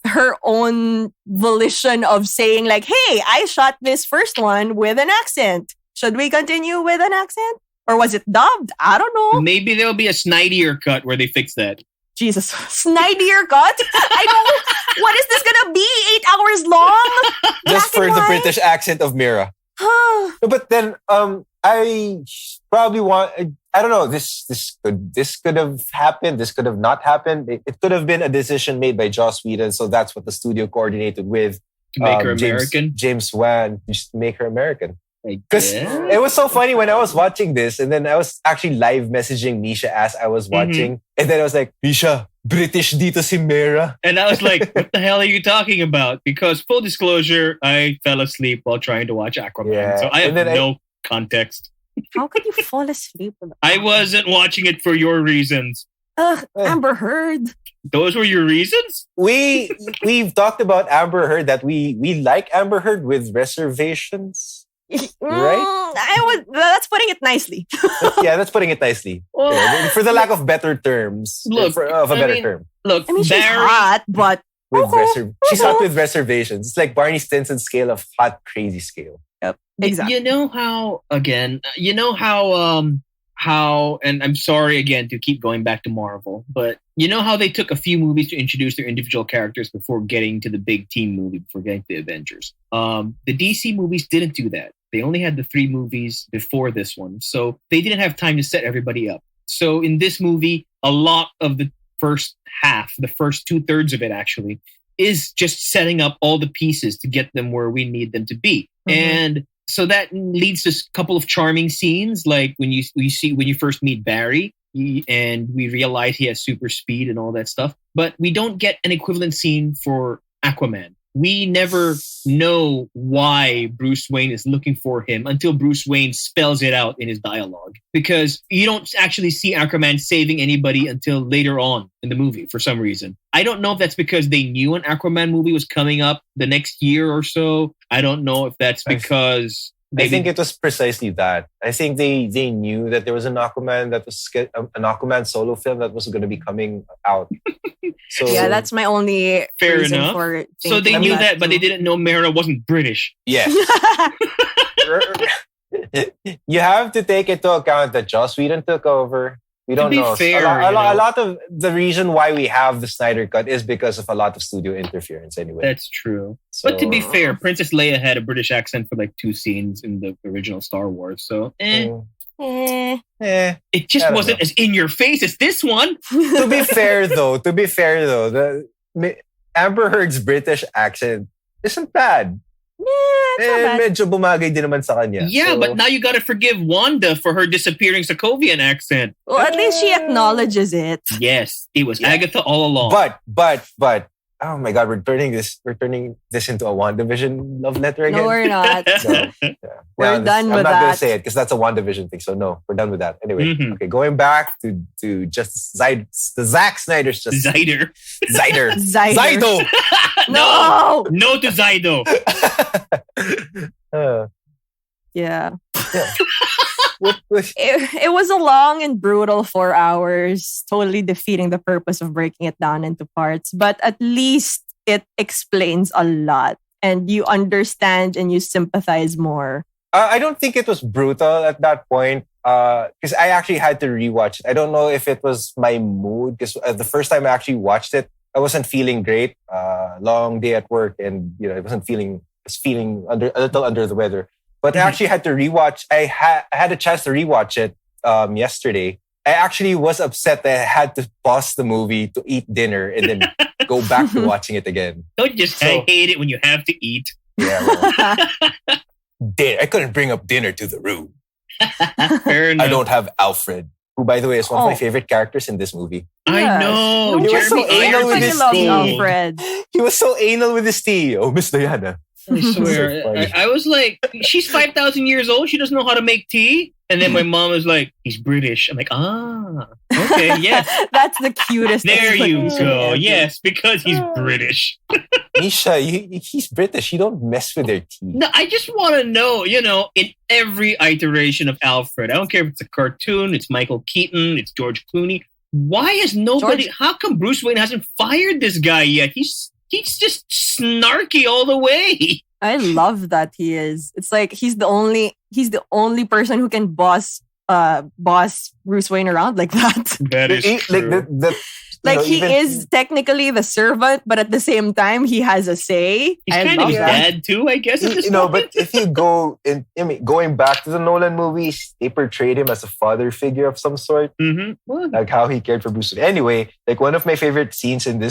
her own volition of saying like, hey, I shot this first one with an accent. Should we continue with an accent? Or was it dubbed? I don't know. Maybe there'll be a Snyder cut where they fix that. Jesus. Snyder cut? I don't. What is this gonna be? 8 hours long? Just for the British accent of Mira. No, but then I probably want. I don't know. This could have happened. This could have not happened. It could have been a decision made by Joss Whedon. So that's what the studio coordinated with To make her American? James Wan, just to make her American. Because Yeah. it was so funny when I was watching this, and then I was actually live messaging Misha as I was watching, and then I was like, Misha, British dito si Mera. And I was like, what the hell are you talking about? Because full disclosure, I fell asleep while trying to watch Aquaman. Yeah. So I have And then no context. How could you fall asleep? I wasn't watching it for your reasons. Ugh, Amber Heard. Those were your reasons? We've talked about Amber Heard that we like Amber Heard with reservations. Right? That's putting it nicely. Yeah, that's putting it nicely. Well, Yeah, for the lack of better terms. Look, of a I better mean- term. Look, I mean, she's Barry, hot, but She's hot with reservations. It's like Barney Stinson's scale of hot, crazy scale. exactly. You know how, again, how, and I'm sorry again to keep going back to Marvel, but you know how they took a few movies to introduce their individual characters before getting to the big team movie, before getting to the Avengers. The DC movies didn't do that. They only had the 3 movies before this one. So they didn't have time to set everybody up. So in this movie, a lot of the first half, the first 2/3 of it actually, is just setting up all the pieces to get them where we need them to be. And so that leads to a couple of charming scenes, like when you first meet Barry, and we realize he has super speed and all that stuff. But we don't get an equivalent scene for Aquaman. We never know why Bruce Wayne is looking for him until Bruce Wayne spells it out in his dialogue. Because you don't actually see Aquaman saving anybody until later on in the movie for some reason. I don't know if that's because they knew an Aquaman movie was coming up the next year or so. I don't know if that's because... I think it was precisely that. I think they knew that there was an Aquaman solo film that was going to be coming out. So Yeah, that's my only Fair reason enough. for So they thinking knew of that, but too. they didn't know Mera wasn't British. yeah. You have to take into account that Joss Whedon took over. We don't be know. fair, a you know. lot of the reason why we have the Snyder Cut is because of a lot of studio interference anyway. That's true. But to be fair, Princess Leia had a British accent for like 2 scenes in the original Star Wars. So Eh. it just I don't wasn't know. as in your face as this one. to be fair though, Amber Heard's British accent isn't bad. It's not bad. Medyo bumagay din naman sa kanya. Yeah, So, but now you got to forgive Wanda for her disappearing Sokovian accent. Well, at least she acknowledges it. Yes, it was Yeah. Agatha all along. but oh my god, we're turning this into a WandaVision love letter again. No, we're not. So, yeah. We're done I'm with not gonna that. say it because that's a WandaVision thing. So no, we're done with that. Anyway, Mhm. okay, going back to just the Zack Snyder's just Zyder. Zyder. Zyder. Zydo. No. No to Zydo. Yeah. What- It was a long and brutal 4 hours, totally defeating the purpose of breaking it down into parts. But at least it explains a lot and you understand and you sympathize more. I don't think it was brutal at that point because I actually had to rewatch it. I don't know if it was my mood because the first time I actually watched it, I wasn't feeling great. Long day at work, and I was feeling a little under the weather. But I actually had to rewatch. I had a chance to rewatch it yesterday. I actually was upset that I had to pause the movie to eat dinner and then go back to watching it again. Don't you just I hate it when you have to eat. Yeah, well, I couldn't bring up dinner to the room. Fair enough. I don't have Alfred, who, by the way, is one of my favorite characters in this movie. I know. He was so anal with his tea. Alfred. He was so anal with his tea. Oh, Miss Diana. I swear. So I was like, she's 5,000 years old. She doesn't know how to make tea. And then my mom was like, he's British. I'm like, okay, yes. That's the cutest. There you go. Yes, because he's British. Misha, he's British. You don't mess with their tea. No, I just want to know, in every iteration of Alfred, I don't care if it's a cartoon, it's Michael Keaton, it's George Clooney. Why is nobody, how come Bruce Wayne hasn't fired this guy yet? He's just snarky all the way. I love that he is. It's like he's the only person who can boss Bruce Wayne around like that. That is true. He is technically the servant, but at the same time he has a say. He's kind of his dad too, I guess. But if you going back to the Nolan movies, they portrayed him as a father figure of some sort, like how he cared for Bruce Wayne. Anyway, like one of my favorite scenes in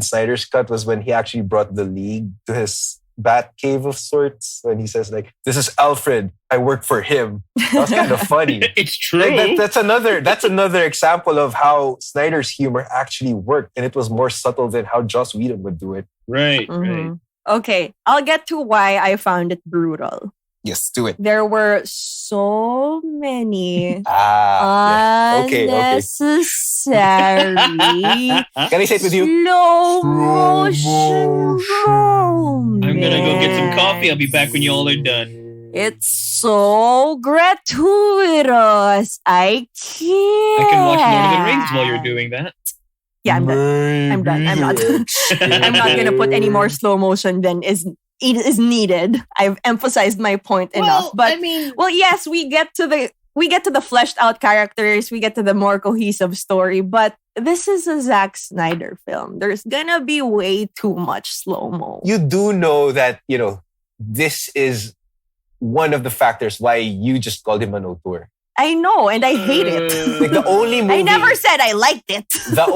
Snyder's cut was when he actually brought the League to his bat cave of sorts, when he says like, "This is Alfred. I work for him." That was kind of funny. It's true. Like, that's another example of how Snyder's humor actually worked, and it was more subtle than how Joss Whedon would do it. Right. Right. Okay, I'll get to why I found it brutal. Yes, do it. There were so many unnecessary. Can I say it with you? Slow motion romance. I'm gonna go get some coffee. I'll be back when you all are done. It's so gratuitous. I can't. I can watch Lord of the Rings while you're doing that. Yeah, I'm done. I'm not. I'm not gonna put any more slow motion than is needed. I've emphasized my point enough. But yes, we get to the fleshed out characters. We get to the more cohesive story. But this is a Zack Snyder film. There's gonna be way too much slow mo. You do know that this is one of the factors why you just called him an auteur. I know, and I hate it. Like the only movie, I never said I liked it. The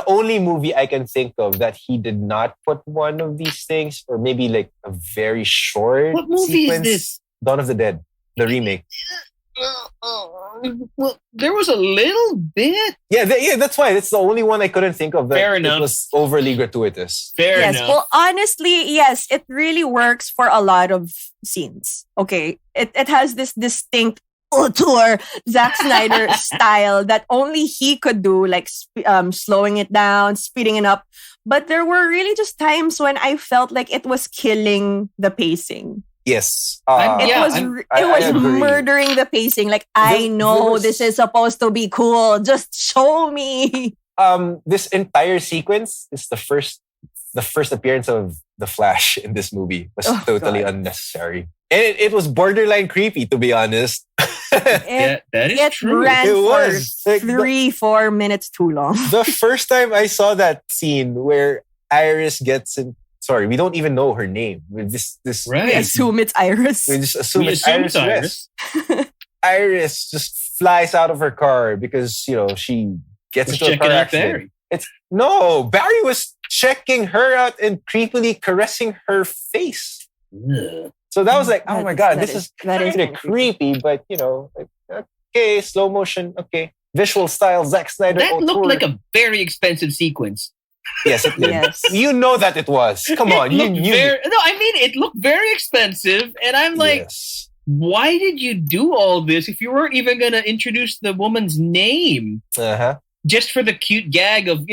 only movie I can think of that he did not put one of these things, or maybe like a very short What movie sequence, is this? Dawn of the Dead, the remake. Well, there was a little bit. Yeah, that's why. It's the only one I couldn't think of that Fair enough. It was overly gratuitous. Fair Yes, enough. well, honestly, yes, it really works for a lot of scenes. Okay, it has this distinct auteur Zack Snyder style that only he could do, like slowing it down, speeding it up. But there were really just times when I felt like it was killing the pacing. Yes, It was murdering the pacing. Like, I know this is supposed to be cool. Just show me. This entire sequence is the first appearance of the Flash in this movie. Was totally unnecessary, and it was borderline creepy, to be honest. That is true. Ran It for was like 3-4 minutes too long. The first time I saw that scene where Iris gets in. Sorry, we don't even know her name. We Right. We assume it's Iris. We just assume it's Iris. Iris just flies out of her car because she gets into a car accident. Barry was checking her out and creepily caressing her face. Ugh. So that was like, oh my god, this is kind of creepy, but okay, slow motion, okay, visual style, Zack Snyder. That looked like a very expensive sequence. Yes, it did. Yes. You know that it was. Come on, it looked very expensive, and I'm like, yes. Why did you do all this if you weren't even going to introduce the woman's name? Just for the cute gag of,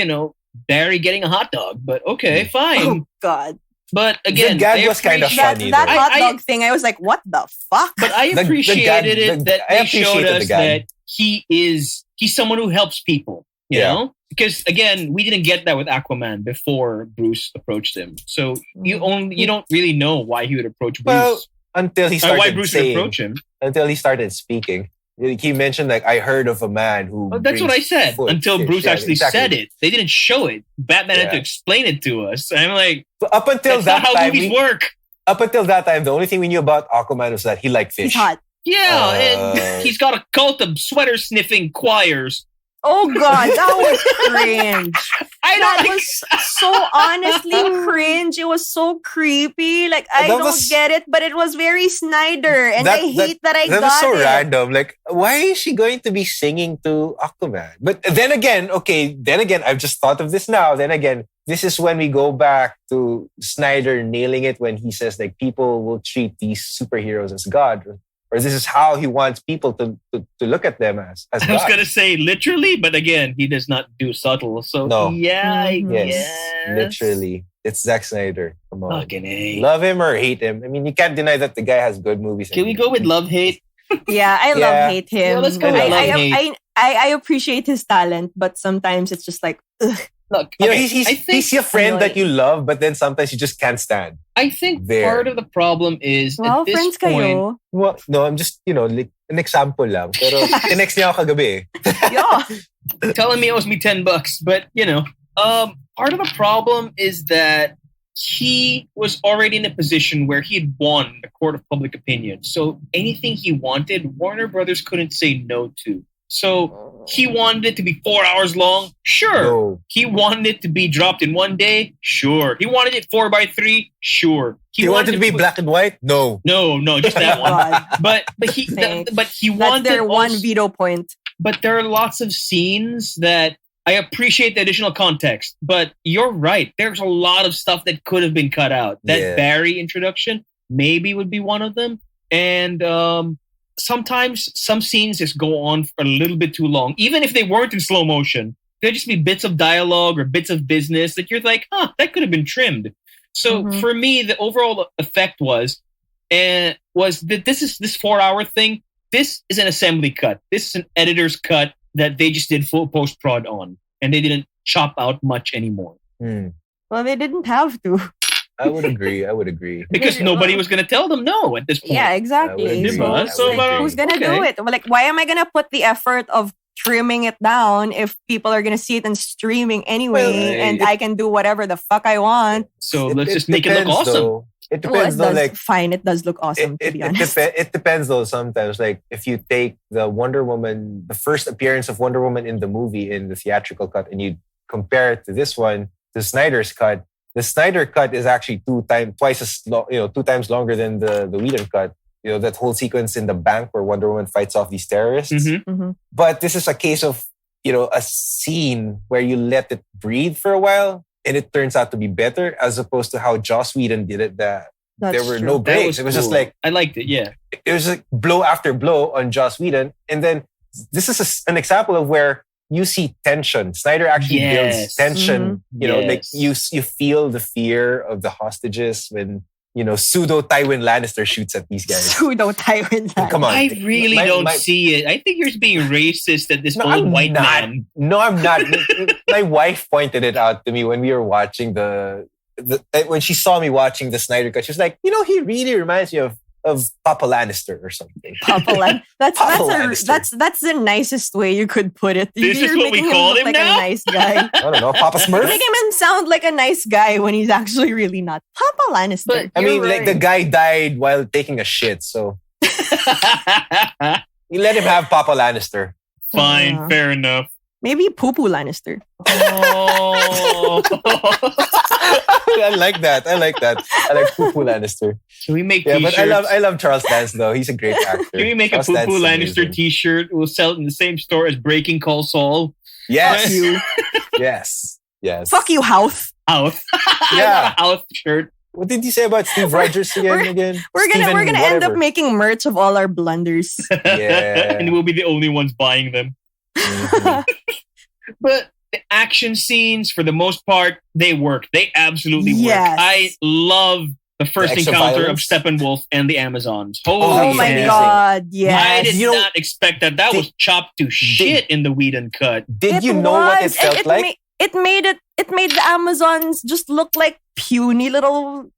Barry getting a hot dog. But okay, fine. Oh, God. But again, the gag was kind of funny. That hot dog thing, I was like, what the fuck? But I appreciated that they showed us that he's someone who helps people, you know? because again, we didn't get that with Aquaman before Bruce approached him. So you don't really know why he would approach Bruce. Well, until he started why Bruce would approach him. Until he started speaking. He mentioned, like, I heard of a man who. Oh, that's what I said. Until Bruce actually said it. They didn't show it. Batman had to explain it to us. I'm like, so up until that's not how movies work. Up until that time, the only thing we knew about Aquaman was that he liked fish. He's hot. Yeah, and he's got a cult of sweater sniffing choirs. Oh God, that was cringe. That was so honestly cringe. It was so creepy. Like, I don't get it, but it was very Snyder, and I hate that I got it. That was so random. Like, why is she going to be singing to Aquaman? But then again, I've just thought of this now. Then again, this is when we go back to Snyder nailing it when he says, like, people will treat these superheroes as God. Or this is how he wants people to look at them as I was going to say literally, but again, he does not do subtle. So I guess. Literally. It's Zack Snyder. Come on. Fucking A. Love him or hate him. I mean, you can't deny that the guy has good movies. Can we go with love-hate? Yeah, I love-hate him. Yeah, let's go with love-hate. I appreciate his talent, but sometimes it's just like, ugh. Look, he's your friend that you love, but then sometimes you just can't stand. I think part of the problem is at this point... Well, no, I'm just, like an example lang. Pero tinext niya ako kagabi. Yeah. Telling me he owes me $10, but, part of the problem is that he was already in a position where he had won the court of public opinion. So anything he wanted, Warner Brothers couldn't say no to. So he wanted it to be 4 hours long. Sure. No. He wanted it to be dropped in one day. Sure. He wanted it 4x3. Sure. He wanted it to be black and white. No, just that one. But he wanted their one veto point. But there are lots of scenes that I appreciate the additional context. But you're right. There's a lot of stuff that could have been cut out. That Barry introduction maybe would be one of them. And sometimes some scenes just go on for a little bit too long. Even if they weren't in slow motion, there'd just be bits of dialogue or bits of business that you're like, that could have been trimmed. So for me, the overall effect was that this 4 hour thing, this is an assembly cut. This is an editor's cut that they just did full post-prod on. And they didn't chop out much anymore. Well, they didn't have to. I would agree. Because nobody was going to tell them no at this point. Yeah, exactly. So who's going to do it? Like, why am I going to put the effort of trimming it down if people are going to see it and streaming anyway and I can do whatever the fuck I want? So let's just make it look awesome. Though. It depends though. It does look awesome, to be honest. It depends though sometimes. Like, if you take the first appearance of Wonder Woman in the movie, in the theatrical cut, and you compare it to this one, the Snyder's cut, the Snyder cut is actually 2 times longer than the Whedon cut. That whole sequence in the bank where Wonder Woman fights off these terrorists. But this is a case of, a scene where you let it breathe for a while and it turns out to be better, as opposed to how Joss Whedon did it. There were no breaks. It was just like... I liked it, yeah. It was like blow after blow on Joss Whedon. And then this is an example of where you see tension. Snyder actually builds tension. Like you feel the fear of the hostages when, pseudo Tywin Lannister shoots at these guys. Pseudo Tywin Lannister. Come on. I really don't see it. I think you're just being racist at this old white man. No, I'm not. My wife pointed it out to me when we were watching when she saw me watching the Snyder cut. She was like, he really reminds me of Papa Lannister or something. Papa Lannister. That's the nicest way you could put it. This is what we call him like now? A nice guy. I don't know, Papa Smurf? You're making him sound like a nice guy when he's actually really not. Papa Lannister. But I mean, like, the guy died while taking a shit, so you let him have Papa Lannister. Fine, fair enough. Maybe Poo-Poo Lannister. Oh. I like that. I like Poo-Poo Lannister. Can we make t-shirts? But I love Charles Dance though. He's a great actor. Can we make Charles a Poo-Poo Dance Lannister t-shirt? We'll sell it in the same store as Breaking Call Saul. Yes. Fuck you. Yes. Fuck you, Houth. Houth. Yeah. Houth shirt. What did you say about Steve Rogers again? We're gonna end up making merch of all our blunders. Yeah. And we'll be the only ones buying them. But the action scenes, for the most part, they work. They absolutely work. I love The first extra encounter violence? of Steppenwolf and the Amazons. Oh, Oh Holy my amazing. god, yes. I did You know- not expect that. That was chopped to shit in the Whedon cut. Did you know what it was, felt and like? It made the Amazons just look like puny little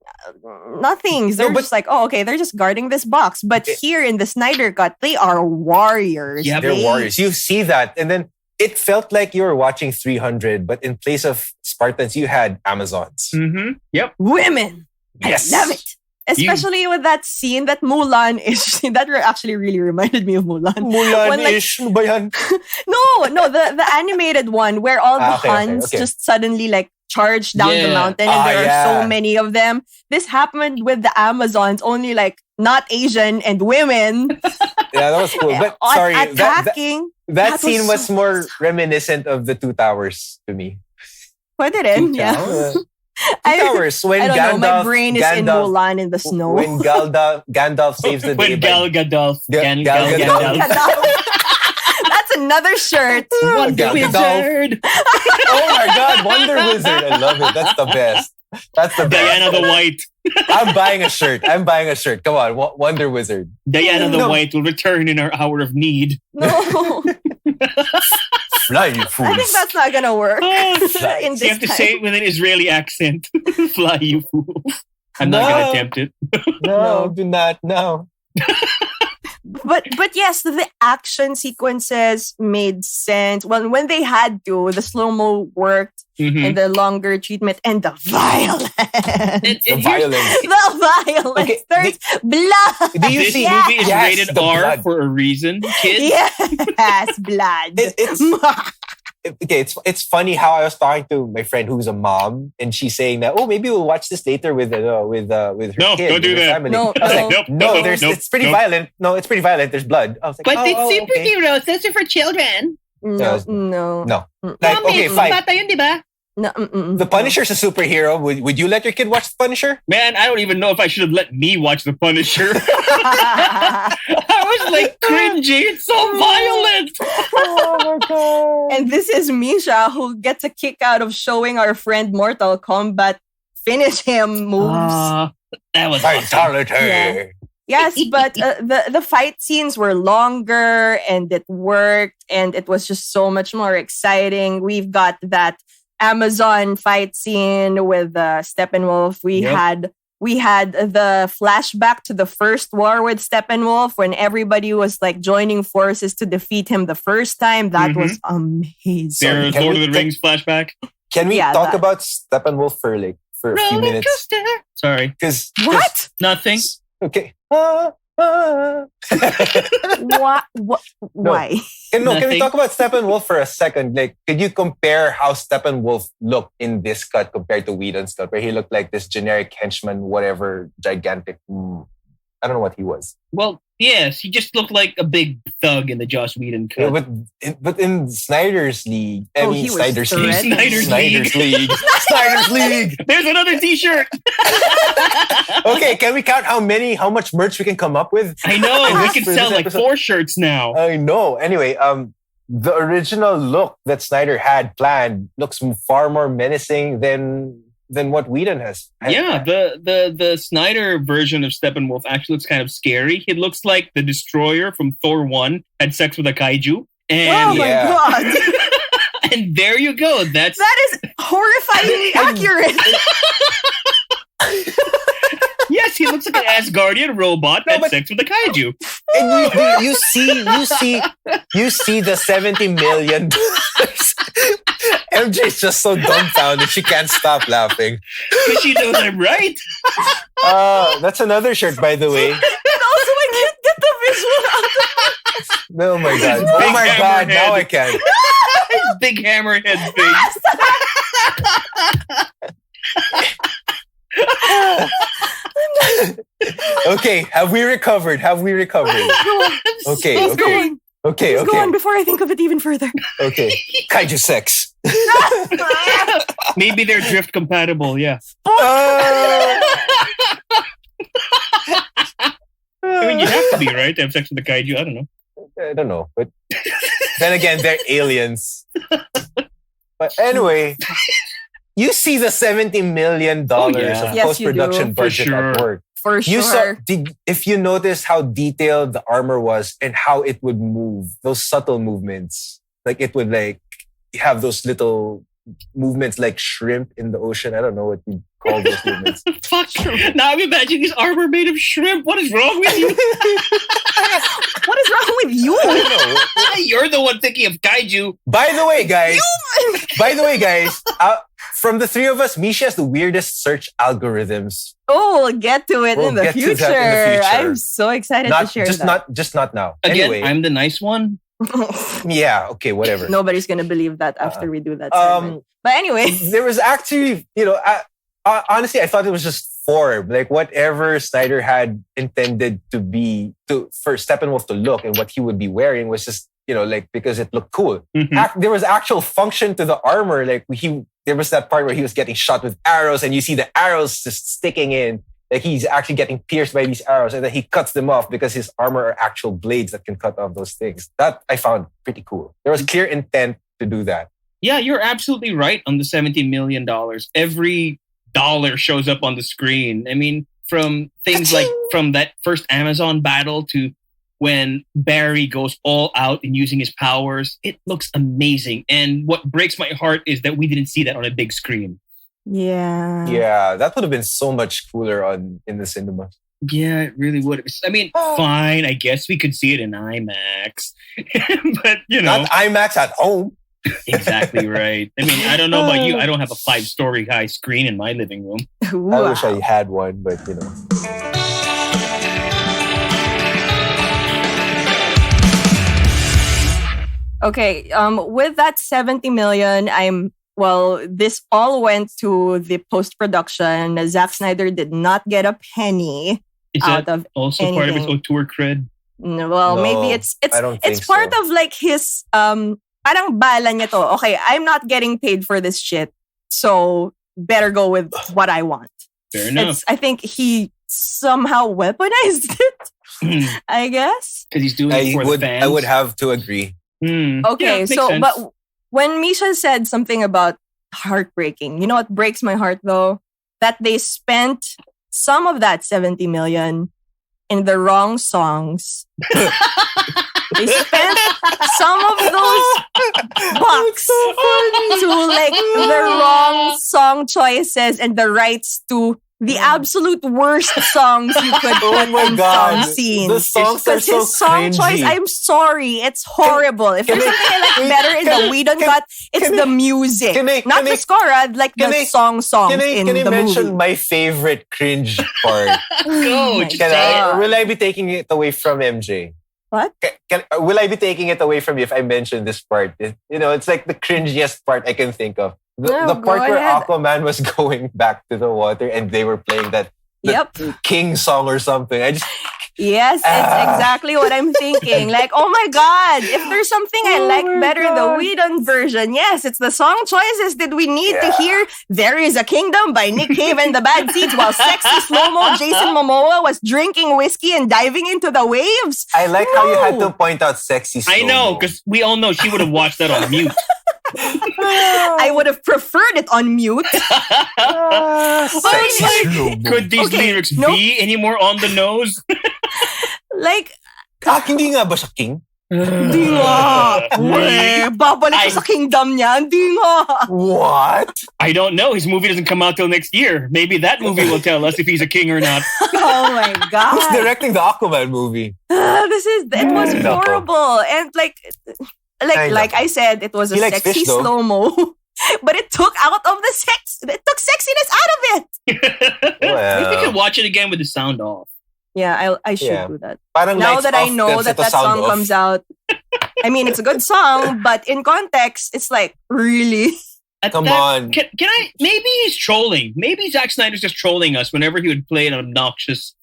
nothings. They're No, but- just like, oh, okay, they're just guarding this box. But here in the Snyder cut, they are warriors. Yeah, They're They- warriors. You see that. And then it felt like you were watching 300, but in place of Spartans, you had Amazons. Mm-hmm. Yep. Women. Yes. I love it. Especially with that scene that Mulan is. That actually really reminded me of Mulan. Mulan-ish. Ano ba yan? No, the animated one where all the Okay, Huns okay. just suddenly like charge down the Yeah. mountain and there are yeah. so many of them. This happened with the Amazons, only like not Asian and women Yeah, that was cool. But sorry, attacking. that That scene was was so more awesome. reminiscent of the Two Towers to me. Pwede rin, Two yeah. Towers? Two Towers. When I don't know. My Gandalf, brain is in Mulan in the snow. When Gandalf saves the day When by Gal Gadot. Gal Gadot. That's another shirt. Wonder Gal Gadot. Wizard. Oh my God, Wonder Wizard. I love it. That's the best. That's the best. Diana the White. I'm buying a shirt. Come on, Wonder Wizard. Diana the No. White will return in our hour of need. No, Fly, you fools. I think that's not gonna work. in You this have to time. say it with an Israeli accent. Fly, you fool. I'm not No. going to attempt it. No, do not. No. But yes, the action sequences made sense. Well, when they had to, the slow-mo worked Mhm. and the longer treatment and the violence. And The violence. The violence. Okay, There's blood. Do you This see? movie is Yes, rated the R blood. for a reason, kids. Yes, blood. It's funny how I was talking to my friend who's a mom, and she's saying that maybe we'll watch this later with her No, kid, don't with do her that. family. No, I was no. like, Nope, no, nope, there's nope, it's pretty nope. violent. No, it's pretty violent. There's blood. I was like, okay. superheroes. Those are for children. No. No. Like, okay, fine. yun, di ba? No, The Punisher's a superhero. Would you let your kid watch the Punisher? Man, I don't even know if I should have let me watch The Punisher. I was like cringing. It's so violent. Oh my God. And this is Misha who gets a kick out of showing our friend Mortal Kombat finish him moves. That was awesome. Vitality. Yeah. Yes, but the fight scenes were longer and it worked and it was just so much more exciting. We've got that Amazon fight scene with Steppenwolf. We had the flashback to the first war with Steppenwolf when everybody was like joining forces to defeat him the first time. That was amazing. There's Can Lord we of the Rings flashback. Can we Yeah, talk that- about Steppenwolf for a few minutes? Sorry, Because What? nothing. okay. Why? Can we Nothing. talk about Steppenwolf for a second? Like, could you compare how Steppenwolf looked in this cut compared to Whedon's cut, where he looked like this generic henchman, whatever, gigantic? I don't know what he was. Well, yes, he just looked like a big thug in the Joss Whedon cut. But in Snyder's League, He was Snyder's League. threatening. Snyder's League. Snyder's League. There's another T-shirt. Okay, can we count how much merch we can come up with? I know. We can For sell this like episode. 4 shirts now. I know. Anyway, the original look that Snyder had planned looks far more menacing than what Whedon has. Yeah, the Snyder version of Steppenwolf actually looks kind of scary. He looks like the Destroyer from Thor 1 had sex with a kaiju. And, Oh my Yeah. god. and there you go. That is horrifyingly accurate. Yes, he looks like an Asgardian robot that had sex with a kaiju. And you see the $70 million. MJ's just so dumbfounded she can't stop laughing. Because she knows I'm right. That's another shirt, by the way. And also, I can't get the visual out. Oh my god! Oh Big my god! hammerhead. Now I can. His big hammerhead thing. Okay, have we recovered? Okay, So okay, Going. okay, Go on okay, before I think of it even further. okay. Kaiju sex. Maybe they're drift compatible, yeah. I mean, you have to be, right? To have sex with a kaiju. I don't know. I don't know, but then again, they're aliens. But anyway, You see the $70 million of Yes, you do. post-production budget at work. For sure. If you notice how detailed the armor was and how it would move, those subtle movements, like it would like have those little movements like shrimp in the ocean. I don't know what you call those movements. Fuck. Now I'm imagining this armor made of shrimp. What is wrong with you? What is wrong with you? You're the one thinking of kaiju. By the way, guys, from the three of us, Misha has the weirdest search algorithms. Oh, we'll get to it in the future. I'm so excited to share that. Just not now. Again, anyway, I'm the nice one. Yeah, okay, whatever. Nobody's gonna believe that after we do that segment. But anyway, there was actually, honestly, I thought it was just form, like whatever Snyder had intended for Steppenwolf to look and what he would be wearing was just, like because it looked cool. Mm-hmm. There was actual function to the armor. Like there was that part where he was getting shot with arrows, and you see the arrows just sticking in. Like he's actually getting pierced by these arrows, and then he cuts them off because his armor are actual blades that can cut off those things. That I found pretty cool. There was clear intent to do that. Yeah, you're absolutely right on the $70 million. Every dollar shows up on the screen. I mean, from things like from that first Amazon battle to when Barry goes all out in using his powers, it looks amazing. And what breaks my heart is that we didn't see that on a big screen. Yeah, that would have been so much cooler in the cinema. Yeah, it really would. I mean, fine. I guess we could see it in IMAX, but not IMAX at home. Exactly right. I mean, I don't know about you. I don't have a 5-story high screen in my living room. Wow. I wish I had one, but Okay, with that 70 million, this all went to the post-production. Zack Snyder did not get a penny out of also anything. Part of his auteur cred? No, maybe it's part of like his parang bala niya to. Okay, I'm not getting paid for this shit, so better go with what I want. Fair enough. I think he somehow weaponized it, I guess. Because he's doing it for the fans. I would have to agree. Okay, so sense. But when Misha said something about heartbreaking, you know what breaks my heart though? That they spent some of that 70 million in the wrong songs. They spent some of those bucks to like the wrong song choices and the rights to the absolute worst songs you could put in some scenes. The songs are so his song cringy. choice, I'm sorry, it's horrible. If there's something I like better in the We Don't Cut, it's the music. Not the score, like the songs in the movie. Can I mention my favorite cringe part? Go, will I be taking it away from MJ? What? Will I be taking it away from you if I mention this part? It's like the cringiest part I can think of. The part where Aquaman was going back to the water and they were playing that King song or something. Yes, it's exactly what I'm thinking. Like, oh my God, if there's something I like better in the Whedon version, yes, it's the song choices. Did we need to hear There Is a Kingdom by Nick Cave and the Bad Seeds while sexy slow-mo Jason Momoa was drinking whiskey and diving into the waves? I like how you had to point out sexy slow-mo. I know, because we all know she would have watched that on mute. I would have preferred it on mute. Could these lyrics be any more on the nose? Like, hindi nga ba siya king? Hindi nga. Babalik ko sa kingdom niya. Hindi nga. What? I don't know. His movie doesn't come out till next year. Maybe that movie will tell us if he's a king or not. Oh my God. Who's directing the Aquaman movie? It was horrible. And like I said, it was a sexy slow-mo. But it took out of the sex. It took sexiness out of it. Maybe we can watch it again with the sound off. Yeah, I should do that. Parang now that I know that song comes out. I mean, it's a good song, but in context, it's like, really? Come on. Can I? Maybe he's trolling. Maybe Zack Snyder's just trolling us whenever he would play an obnoxious,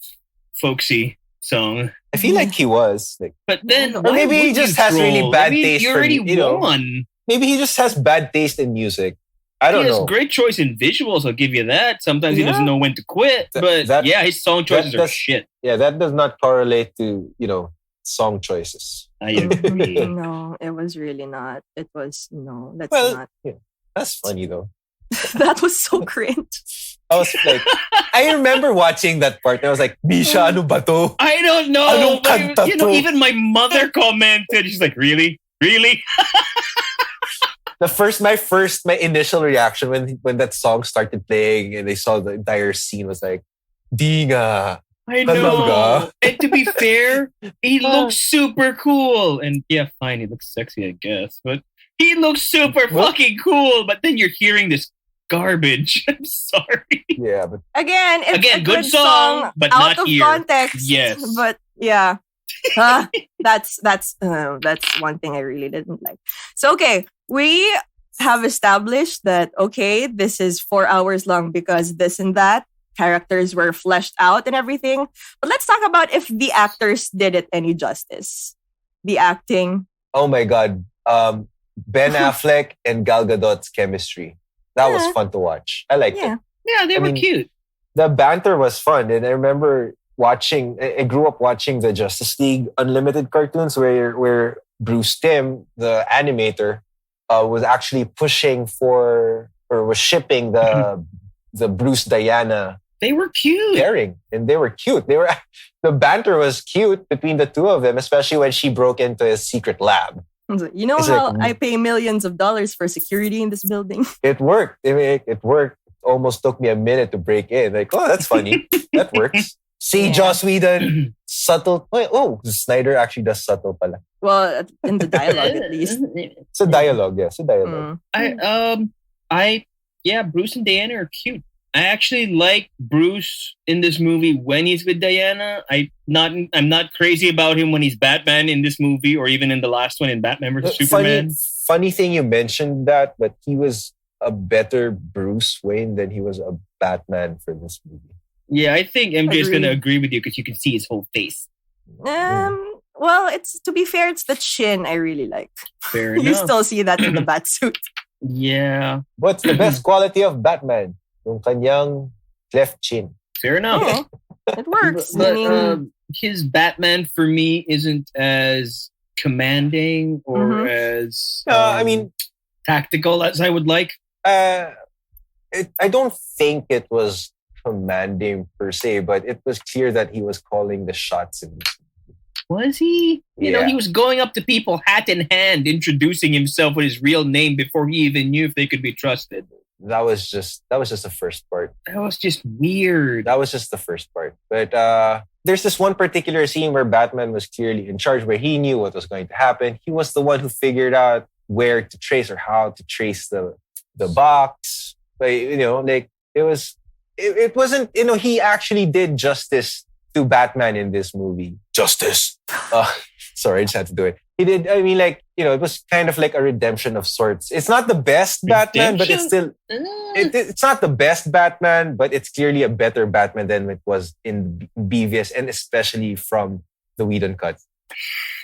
folksy song. I feel like he was. But then, or maybe he just has really bad taste. You already won. Maybe he just has bad taste in music. I don't know. He has great choice in visuals, I'll give you that. Sometimes he doesn't know when to quit. But his song choices are shit. Yeah, that does not correlate to, song choices. I agree. No, it was really not. It was, no, that's not. Yeah, that's funny though. That was so cringe. I was like, I remember watching that part and I was like, Misha, ano ba to? I don't know. Anong But, kanta you know, to? even my mother commented. She's like, really? Really? My initial reaction when that song started playing and they saw the entire scene was like, di nga. I know. Talaga? And to be fair, he looks super cool. And yeah, fine, he looks sexy, I guess. But he looks super fucking cool. But then you're hearing this garbage. I'm sorry. Yeah, but Again, it's a good song, but out not of here. context. Yes. But yeah. That's one thing I really didn't like. So okay, we have established that okay, this is 4 hours long because this and that. Characters were fleshed out and everything. But let's talk about if the actors did it any justice. The acting. oh my God. Ben Affleck and Gal Gadot's chemistry. That was fun to watch. I liked it. Yeah, they were cute. The banter was fun. And I remember I grew up watching the Justice League Unlimited cartoons where Bruce Timm, the animator, was actually pushing for or was shipping the Bruce Diana They were cute. pairing, and they were cute. The banter was cute between the two of them, especially when she broke into his secret lab. You know It's how like- I pay millions of dollars for security in this building? It worked. It worked. Almost took me a minute to break in. Like, oh, that's funny. That works. See, Joss Whedon, subtle. Oh, Snyder actually does subtle pala. Well, in the dialogue at least. It's a dialogue, yes, a dialogue. Bruce and Diana are cute. I actually like Bruce in this movie when he's with Diana. I'm not crazy about him when he's Batman in this movie or even in the last one in Batman vs Superman. Funny thing you mentioned that, but he was a better Bruce Wayne than he was a Batman for this movie. Yeah, I think MJ is going to Agreed. agree with you because you can see his whole face. Well, it's to be fair, it's the chin I really like. Fair You enough. still see that in the bat suit. Yeah, What's the best quality of Batman? Yung kanyang cleft chin. fair enough. Yeah, it works. But I mean, his Batman for me isn't as commanding or Mhm. as tactical as I would like. I don't think it was commanding per se, but it was clear that he was calling the shots in this. Was he? You know, Yeah. he was going up to people hat in hand, introducing himself with his real name before he even knew if they could be trusted. That was just the first part. That was just weird. That was just the first part. But there's this one particular scene where Batman was clearly in charge, where he knew what was going to happen. He was the one who figured out where to trace or how to trace the box. But it wasn't. He actually did justice to Batman in this movie. Justice. Sorry, I just had to do it. He did. I mean, it was kind of like a redemption of sorts. It's not the best Batman, but it's still. It's not the best Batman, but it's clearly a better Batman than it was in BVS, and especially from the Whedon cut.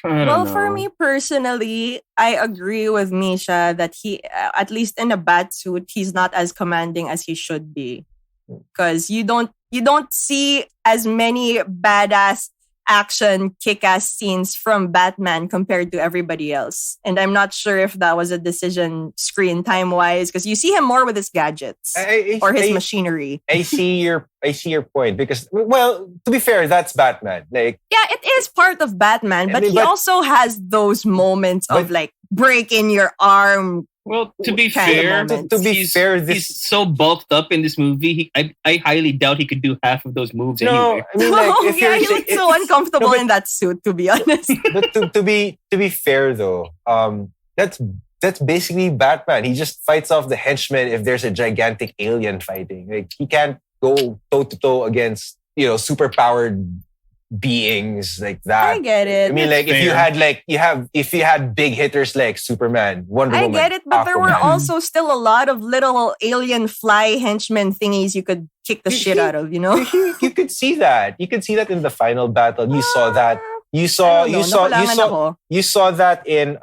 well, for me personally, I agree with Misha that he, at least in a bat suit, he's not as commanding as he should be. Because you don't see as many badass action kick-ass scenes from Batman compared to everybody else. And I'm not sure if that was a decision screen time wise, because you see him more with his gadgets or his machinery. I see your point because, well, to be fair, that's Batman. Yeah, it is part of Batman, but he also has those moments of like breaking your arm. Well, to be kind of fair, moments. he's so bulked up in this movie. I highly doubt he could do half of those moves anyway. I mean, like, He looks so uncomfortable in that suit, to be honest. But to be fair though, that's basically Batman. He just fights off the henchmen if there's a gigantic alien fighting. Like, he can't go toe to toe against superpowered beings like that. I get it. I mean, like, if you had big hitters like Superman, Wonder I Woman, get it, but there were Aquaman. also still a lot of little alien fly henchmen thingies you could kick the shit out of, you know? You could see that. You could see that in the final battle. You saw that. You saw that in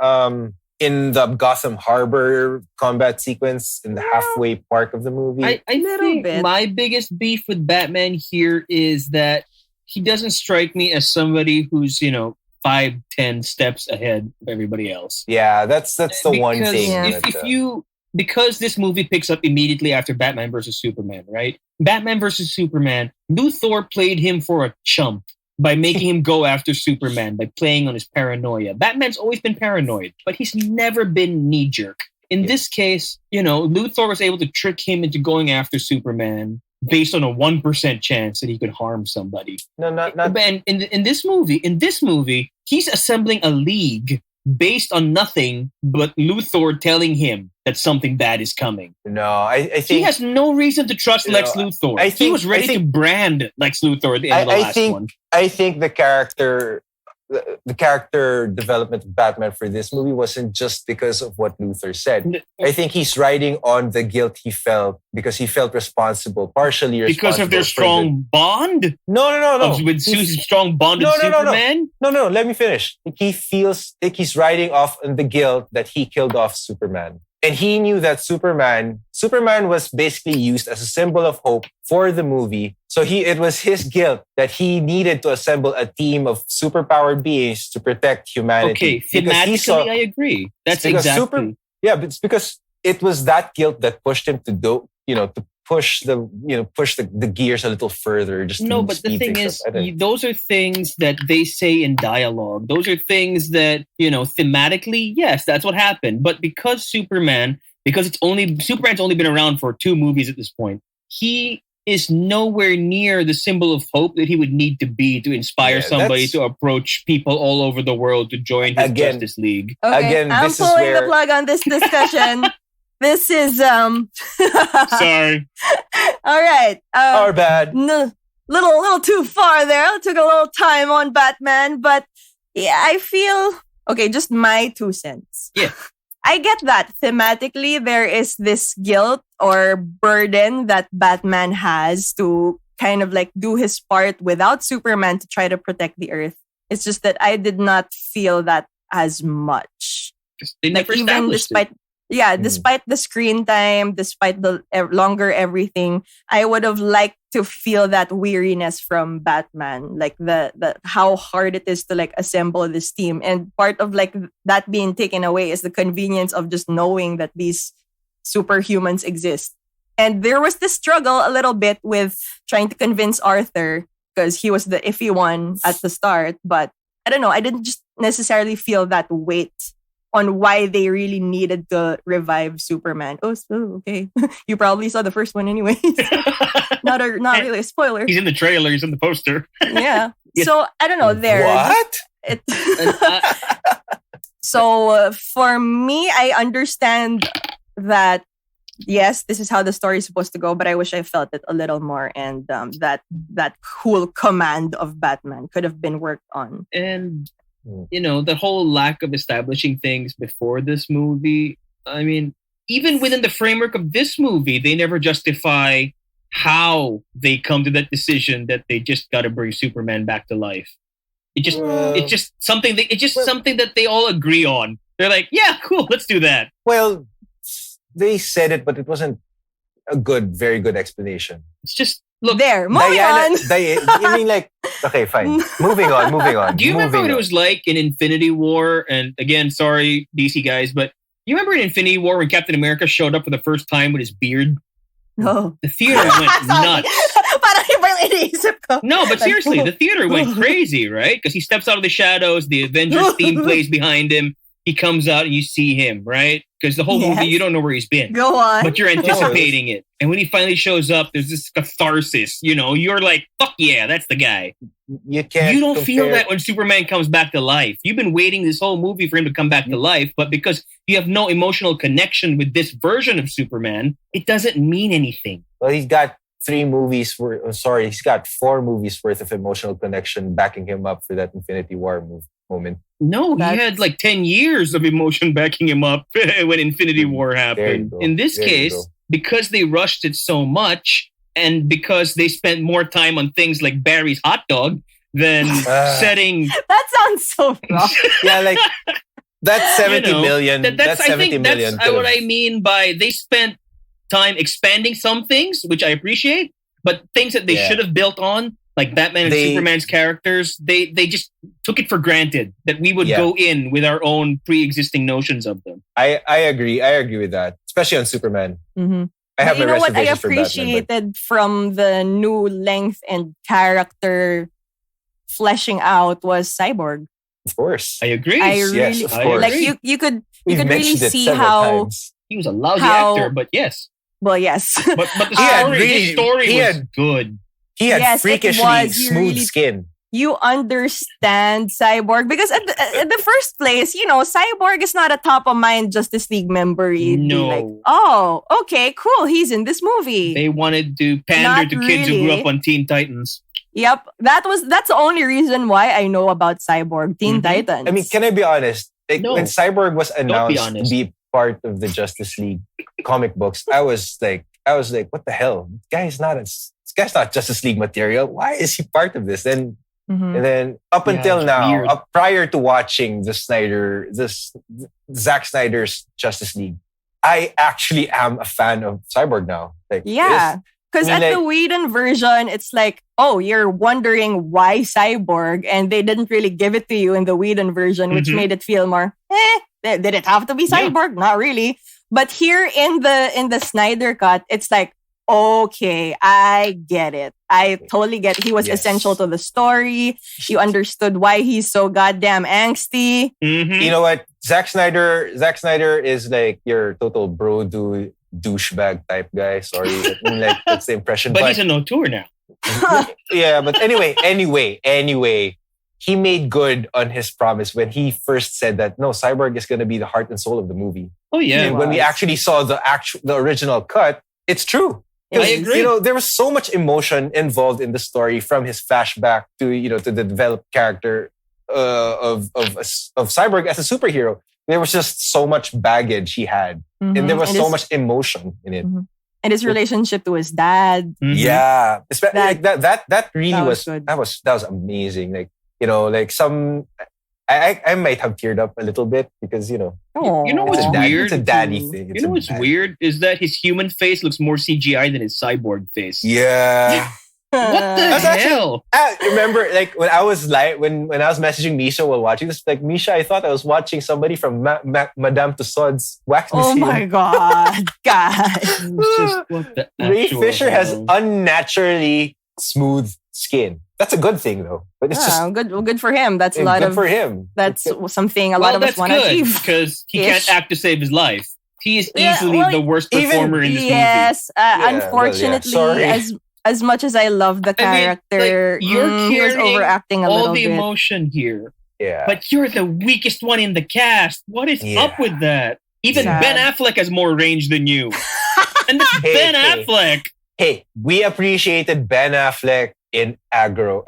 the Gotham Harbor combat sequence in the halfway part of the movie. I think bit. my biggest beef with Batman here is that he doesn't strike me as somebody who's 5-10 steps ahead of everybody else. Yeah, that's the one thing. Yeah. If you because this movie picks up immediately after Batman versus Superman, right? Batman versus Superman, Luthor played him for a chump by making him go after Superman, by playing on his paranoia. Batman's always been paranoid, but he's never been knee-jerk. In this case, Luthor was able to trick him into going after Superman based on a 1% chance that he could harm somebody. No, not. And in this movie, he's assembling a league based on nothing but Luthor telling him that something bad is coming. No, I think he has no reason to trust Lex Luthor. He was ready to brand Lex Luthor at the end of the last one. I think the character development of Batman for this movie wasn't just because of what Luthor said. I think he's riding on the guilt he felt because he felt partially responsible. Because of their strong bond? No. With Susie's strong bond with Superman? No, let me finish. He feels like he's riding off on the guilt that he killed off Superman. And he knew that Superman was basically used as a symbol of hope for the movie. So it was his guilt that he needed to assemble a team of superpowered beings to protect humanity. Okay, thematically, I agree. That's exactly. But it's because it was that guilt that pushed him to push the gears a little further. But the thing is, those are things that they say in dialogue. Those are things that, thematically, yes, that's what happened. But because Superman's only been around for 2 movies at this point, he is nowhere near the symbol of hope that he would need to be to inspire somebody to approach people all over the world to join his Justice League. Okay, again, I'm pulling the plug on this discussion. This is Sorry. All right. Our bad. Little too far there. I took a little time on Batman, but yeah, I feel just my 2 cents. Yeah. I get that thematically there is this guilt or burden that Batman has to kind of like do his part without Superman to try to protect the Earth. It's just that I did not feel that as much. They never established it. Despite the screen time, despite the longer everything, I would have liked to feel that weariness from Batman, like the how hard it is to like assemble this team. And part of like that being taken away is the convenience of just knowing that these superhumans exist. And there was this struggle a little bit with trying to convince Arthur because he was the iffy one at the start. But I don't know, I didn't just necessarily feel that weight on why they really needed to revive Superman. Oh, okay. You probably saw the first one anyways. not really a spoiler. He's in the trailer. He's in the poster. Yeah. So, I don't know. What? So, for me, I understand that, yes, this is how the story is supposed to go, but I wish I felt it a little more. And that cool command of Batman could have been worked on. And the whole lack of establishing things before this movie. I mean, even within the framework of this movie, they never justify how they come to that decision that they just got to bring Superman back to life. It's just something that they all agree on. They're like, yeah, cool, let's do that. Well, they said it, but it wasn't a very good explanation. It's just, look, moving on. I mean, like, okay, fine. Moving on. Do you remember what it was like in Infinity War? And again, sorry, DC guys, but you remember in Infinity War when Captain America showed up for the first time with his beard? No. The theater went nuts. No, but seriously, the theater went crazy, right? Because he steps out of the shadows, the Avengers theme plays behind him. He comes out and you see him, right? Because the whole movie, you don't know where he's been. Go on. But you're anticipating it. And when he finally shows up, there's this catharsis. You're like, fuck yeah, that's the guy. You don't feel that when Superman comes back to life. You've been waiting this whole movie for him to come back to life. But because you have no emotional connection with this version of Superman, it doesn't mean anything. Well, he's got 4 movies worth of emotional connection backing him up for that Infinity War moment. No, he had like 10 years of emotion backing him up when Infinity War happened. In this case, because they rushed it so much and because they spent more time on things like Barry's hot dog than setting... That sounds so wrong. Yeah, like that's 70 million. That's 70 million. That's what I mean by they spent time expanding some things, which I appreciate, but things that they should have built on, like Batman and Superman's characters, they just took it for granted that we would go in with our own pre-existing notions of them. I agree. I agree with that, especially on Superman. Mm-hmm. I have but what I appreciated Batman, from the new length and character fleshing out was Cyborg. Of course, I agree. Yes, of course. Like you could really see how times. He was a lousy actor, but yes. Well, yes. But the story was good. He had freakishly smooth skin. You understand Cyborg because at the first place, Cyborg is not a top of mind Justice League member. No. Like, oh, okay, cool. He's in this movie. They wanted to pander to kids who grew up on Teen Titans. Yep, that's the only reason why I know about Cyborg, Teen Titans. I mean, can I be honest? When Cyborg was announced to be part of the Justice League comic books, I was like, what the hell? This guy's not Justice League material. Why is he part of this? And then up until now, prior to watching Zack Snyder's Justice League, I actually am a fan of Cyborg now. Like, because the Whedon version, it's like, oh, you're wondering why Cyborg, and they didn't really give it to you in the Whedon version, which made it feel more, did it have to be Cyborg? Yeah. Not really. But here in the Snyder cut, it's like, okay, I get it. I totally get it. He was essential to the story. You understood why he's so goddamn angsty. Mm-hmm. You know what? Zack Snyder is like your total bro douchebag type guy. Sorry. Like, that's the impression. But he's an auteur now. Yeah, but anyway, he made good on his promise when he first said that, no, Cyborg is going to be the heart and soul of the movie. Oh, yeah. And when we actually saw the original cut, it's true. I agree. There was so much emotion involved in the story, from his flashback to the developed character of Cyborg as a superhero. There was just so much baggage he had, and there was so much emotion in it. And his relationship to his dad. Yeah, that really was good. That was amazing. Like, I might have teared up a little bit because you know what's weird? It's a daddy thing. You know what's weird is that his human face looks more CGI than his cyborg face. Yeah. What the hell? I remember, like, when I was messaging Misha while watching this, like, Misha, I thought I was watching somebody from Madame Tussauds wax museum. Oh my god, Ray Fisher has unnaturally smooth skin. That's a good thing, though. But it's just good for him. That's a lot good for him. That's something a lot of us want to achieve because he can't act to save his life. He is easily the worst performer in this movie. Yes, unfortunately, as much as I love the character, he was overacting a little bit. All the emotion here. Yeah. But you're the weakest one in the cast. What is up with that? Even Ben Affleck has more range than you. And it's Ben Affleck. Hey, we appreciated Ben Affleck in Argo.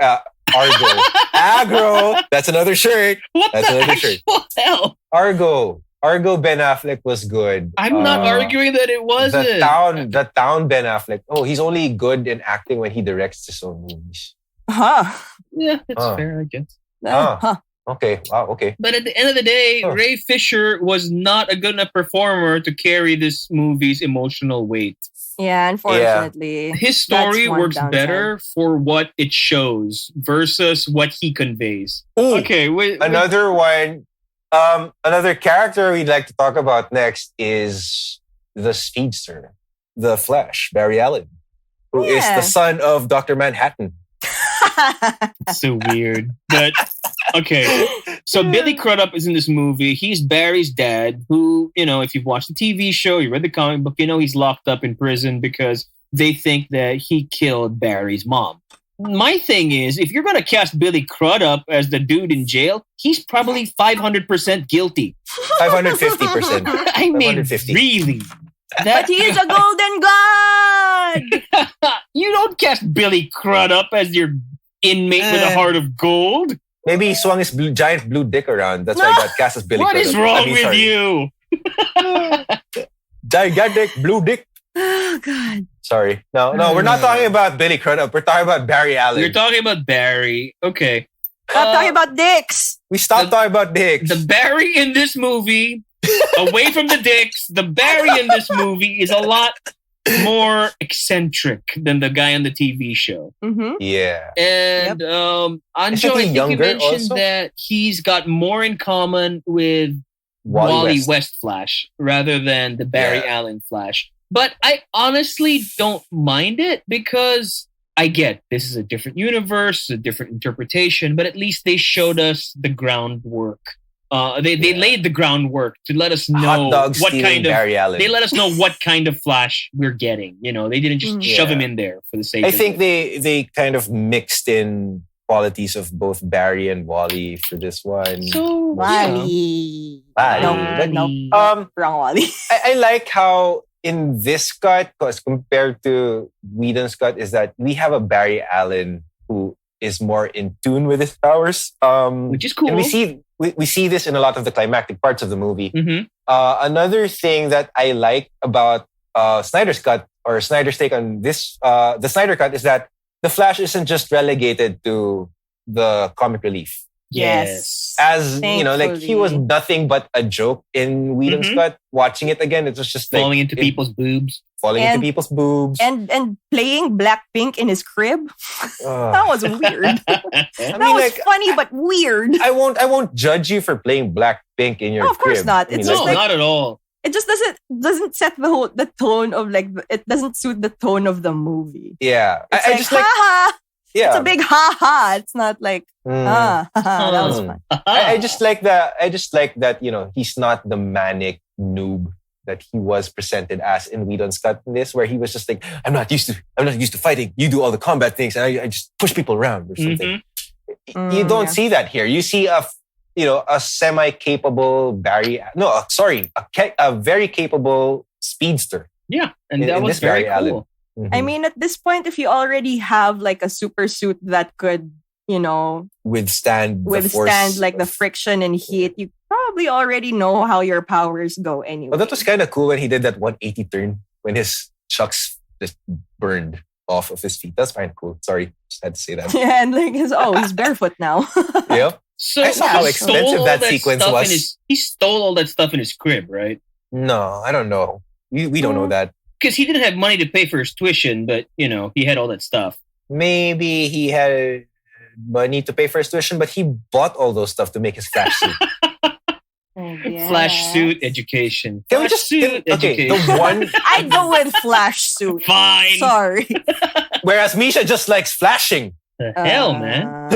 Agro. That's another shirt. That's another shirt. Hell? Argo Ben Affleck was good. I'm not arguing that it wasn't. The town Ben Affleck. Oh, he's only good in acting when he directs his own movies. Yeah, it's fair, I guess. Okay. Wow. Okay. But at the end of the day, Ray Fisher was not a good enough performer to carry this movie's emotional weight. Yeah, unfortunately. His story works better for what it shows versus what he conveys. Ooh, okay, another one. Another character we'd like to talk about next is the Speedster, the Flash, Barry Allen, who is the son of Dr. Manhattan. So weird. But, okay. So Billy Crudup is in this movie. He's Barry's dad, who, if you've watched the TV show, you read the comic book, he's locked up in prison because they think that he killed Barry's mom. My thing is, if you're going to cast Billy Crudup as the dude in jail, he's probably 500% guilty. 550%. I mean, really? But he is a golden god! You don't cast Billy Crudup as your inmate with a heart of gold. Maybe he swung his giant blue dick around. That's why he got cast as Billy Crudup. What is wrong with you? Gigantic blue dick. Oh, God. Sorry. No, we're not talking about Billy Crudup. We're talking about Barry Allen. We're talking about Barry. Okay. Stop talking about dicks. We stopped talking about dicks. The Barry in this movie, away from the dicks, the Barry in this movie is a lot more eccentric than the guy on the TV show. Mm-hmm. Yeah. And Anjo, I think you mentioned also? that he's got more in common with Wally West Flash rather than the Barry Allen Flash. But I honestly don't mind it because I get this is a different universe, a different interpretation, but at least they showed us the groundwork. They laid the groundwork to let us know what kind of Barry Allen. They let us know what kind of Flash we're getting. You know, they didn't just shove him in there for the sake. I think they kind of mixed in qualities of both Barry and Wally for this one. So Wally. Wrong Wally. I like how in this cut, because compared to Whedon's cut, is that we have a Barry Allen who is more in tune with his powers, which is cool. And we see this in a lot of the climactic parts of the movie. Mm-hmm. Another thing that I like about Snyder's cut or Snyder's take on this, the Snyder cut, is that the Flash isn't just relegated to the comic relief. Yes. As you know, like he was nothing but a joke in Whedon's cut. Watching it again, it was just like falling into people's boobs. Into people's boobs. And playing Blackpink in his crib. That was weird. That was funny but weird. I won't judge you for playing Blackpink in your crib. Of course not. It's just not at all. It just doesn't set the tone of it doesn't suit the tone of the movie. Yeah. I just like ha. Yeah. It's a big ha ha. It's not like that was fun. I just like that, you know, he's not the manic noob that he was presented as in Whedon's cut in this, where he was just like, I'm not used to fighting. You do all the combat things and I just push people around or something. Mm-hmm. You don't see that here. You see a semi-capable a very capable speedster. Yeah. And that was very cool. Allen. Mm-hmm. I mean, at this point, if you already have like a super suit that could, you know, withstand like the friction and heat, you probably already know how your powers go anyway. Well, that was kind of cool when he did that 180 turn when his chucks just burned off of his feet. That's kind of cool. Sorry, just had to say that. Yeah, and like he's barefoot now. Yep. So I saw how expensive that sequence was. He stole all that stuff in his crib, right? No, I don't know. We don't know that. Because he didn't have money to pay for his tuition, but, you know, he had all that stuff. Maybe he had money to pay for his tuition, but he bought all those stuff to make his Flash suit. Flash suit education. Can we just education. The one I'd go with Flash suit. Fine. Sorry. Whereas Misha just likes flashing. The hell, man.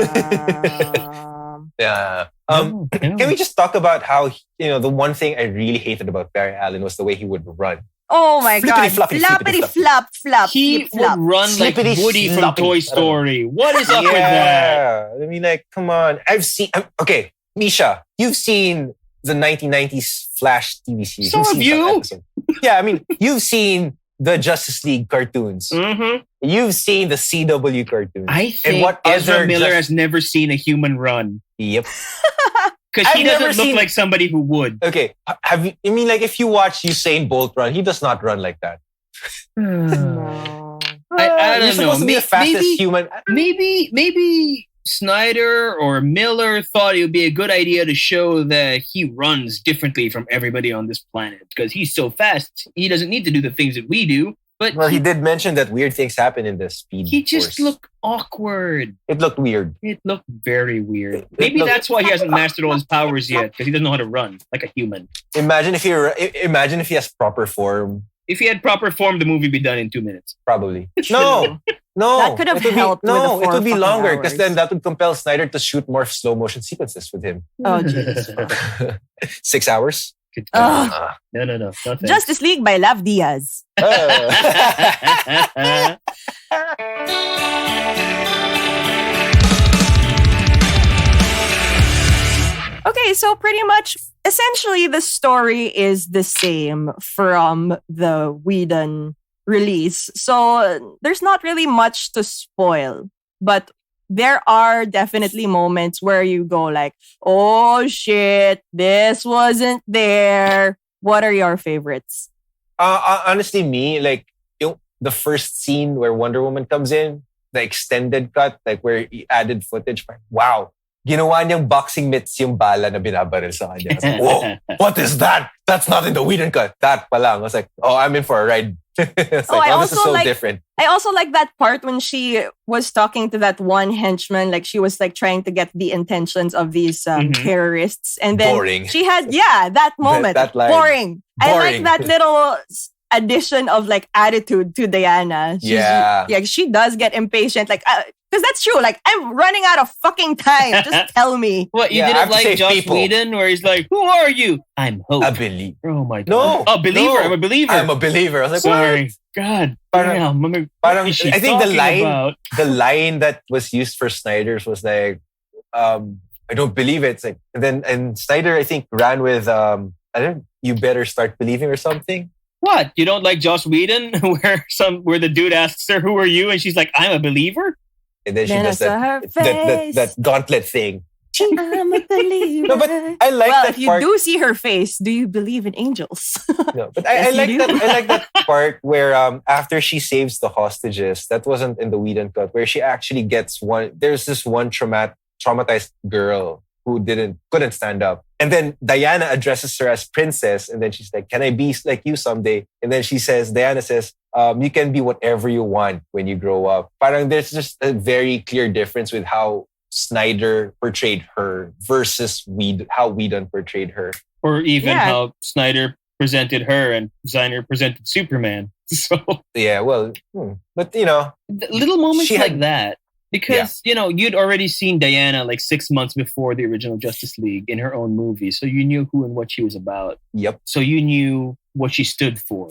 Yeah. Can we just talk about how, you know, the one thing I really hated about Barry Allen was the way he would run. Oh my God. Flappity flap flap. He would run like Woody from Toy Story. What is up with that? I mean, like, come on. Okay, Misha, you've seen the 1990s Flash TV series. So have you? Yeah, I mean, you've seen the Justice League cartoons. Mm-hmm. You've seen the CW cartoons. I think Ezra Miller has never seen a human run. Yep. Because he doesn't look like somebody who would. Okay. Have you? I mean, like, if you watch Usain Bolt run, he does not run like that. No. I don't know. To be the fastest human. Maybe Snyder or Miller thought it would be a good idea to show that he runs differently from everybody on this planet because he's so fast. He doesn't need to do the things that we do. But he did mention that weird things happen in the Speed He just Force. looked awkward. It looked weird. It looked very weird. Maybe that's why he hasn't mastered all his powers yet, because he doesn't know how to run like a human. Imagine if he has proper form. If he had proper form, the movie would be done in 2 minutes. Probably. No. That could have helped. It would be longer because then that would compel Snyder to shoot more slow motion sequences with him. Oh, jeez. 6 hours? No. Justice League by Lav Diaz. Okay, so pretty much, essentially, the story is the same from the Whedon release. So there's not really much to spoil, but there are definitely moments where you go like, oh shit, this wasn't there. What are your favorites? Honestly, me, like, the first scene where Wonder Woman comes in, the extended cut, like where he added footage. Wow. Ginawa niyang boxing mitts yung bala na binabaril sa kanya. Whoa, what is that? That's not in the Whedon cut. That pa lang. I was like, oh, I'm in for a ride It's Oh, like, I oh, this is also so like- different. I also like that part when she was talking to that one henchman, like she was like trying to get the intentions of these terrorists, and then Boring. she had that moment that line. boring. I like Boring. that little addition of like attitude to Diana. Yeah. She does get impatient, like because that's true. Like, I'm running out of fucking time. Just tell me. What, you Yeah, I have didn't to like say Joss people. Whedon, where he's like, "Who are you? I'm Hope." A believer. Oh my god! No. A believer. No. I'm a believer. I'm a believer. I was like, Sorry. what? God Parang- damn. Parang, What is she I think the talking line, about? the line that was used for Snyder's was like, I don't believe it. It's like, and Snyder, I think, ran with, you better start believing or something. What? You don't like Joss Whedon, where the dude asks her, "Who are you?" and she's like, "I'm a believer." And then she Then I does saw her that gauntlet thing. I'm a believer. No, but I like well, that if you part. do see her face, do you believe in angels? No, but Yes, I you like do. that. I like that part where after she saves the hostages, that wasn't in the Whedon cut, where she actually gets one. There's this one traumatized girl who couldn't stand up, and then Diana addresses her as princess, and then she's like, "Can I be like you someday?" And then Diana says, "You can be whatever you want when you grow up." Parang there's just a very clear difference with how Snyder portrayed her versus how Whedon portrayed her. Or even Yeah. how Snyder presented her and Snyder presented Superman. So Yeah, well, but you know, little moments She like had- that. Because, you'd already seen Diana like 6 months before the original Justice League in her own movie. So you knew who and what she was about. yep. So you knew what she stood for.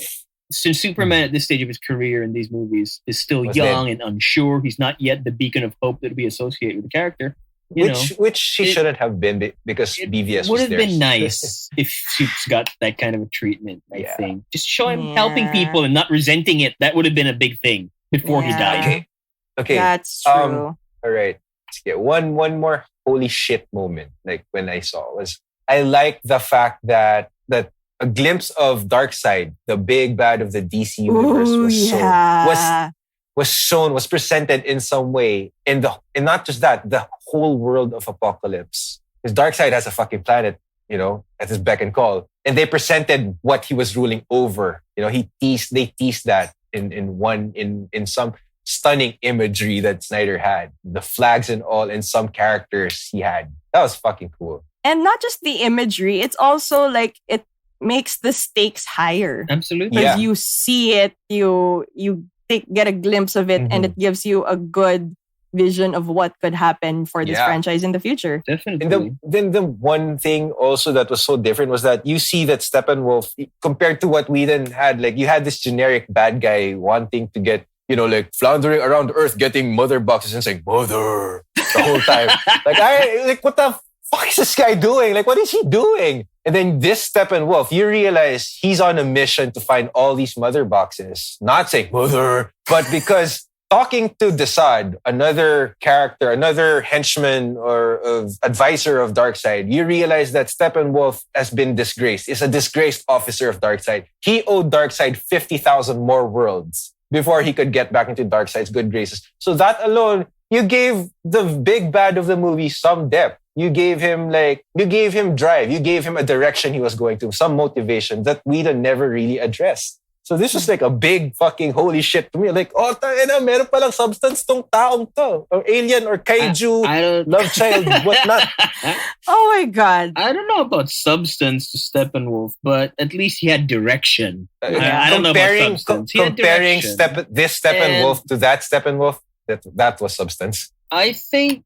Since Superman at this stage of his career in these movies is still Was young and unsure, he's not yet the beacon of hope that would be associated with the character. Which she shouldn't have been because BVS would was have there. been nice if Supes got that kind of a treatment, I Yeah. think. Just show him Yeah. helping people and not resenting it. That would have been a big thing before he Yeah. died. Okay. That's true. All right. Let's get one more holy shit moment. Like when I saw was I like the fact that a glimpse of Darkseid, the big bad of the DC universe, Ooh, was presented in some way and not just that, the whole world of Apocalypse. Because Darkseid has a fucking planet, at his beck and call. And they presented what he was ruling over. They teased that in some stunning imagery that Snyder had. The flags and all, and some characters he had. That was fucking cool. And not just the imagery, it's also like it makes the stakes higher. Absolutely. Because Yeah. you see it, you get a glimpse of it, and Mhm. it gives you a good vision of what could happen for this Yeah. franchise in the future. Definitely. And then the one thing also that was so different was that you see that Steppenwolf, compared to what Whedon had, like you had this generic bad guy wanting to get, like floundering around Earth, getting mother boxes and saying, "Mother," the whole time. What the fuck is this guy doing? Like, what is he doing? And then this Steppenwolf, you realize he's on a mission to find all these mother boxes. Not saying "mother," but because talking to Desaad, another character, another henchman or advisor of Darkseid, you realize that Steppenwolf has been disgraced. Is a disgraced officer of Darkseid. He owed Darkseid 50,000 more worlds before he could get back into Darkseid's good graces. So that alone, you gave the big bad of the movie some depth. You gave him drive. You gave him a direction he was going to, some motivation that Whedon never really addressed. So this was like a big fucking holy shit to me. Like, oh, meron palang substance tong taong to. Or alien or kaiju, I don't love child, whatnot. Oh my God. I don't know about substance to Steppenwolf, but at least he had direction. I don't know about substance. He had Comparing direction. this Steppenwolf to that Steppenwolf, that was substance. I think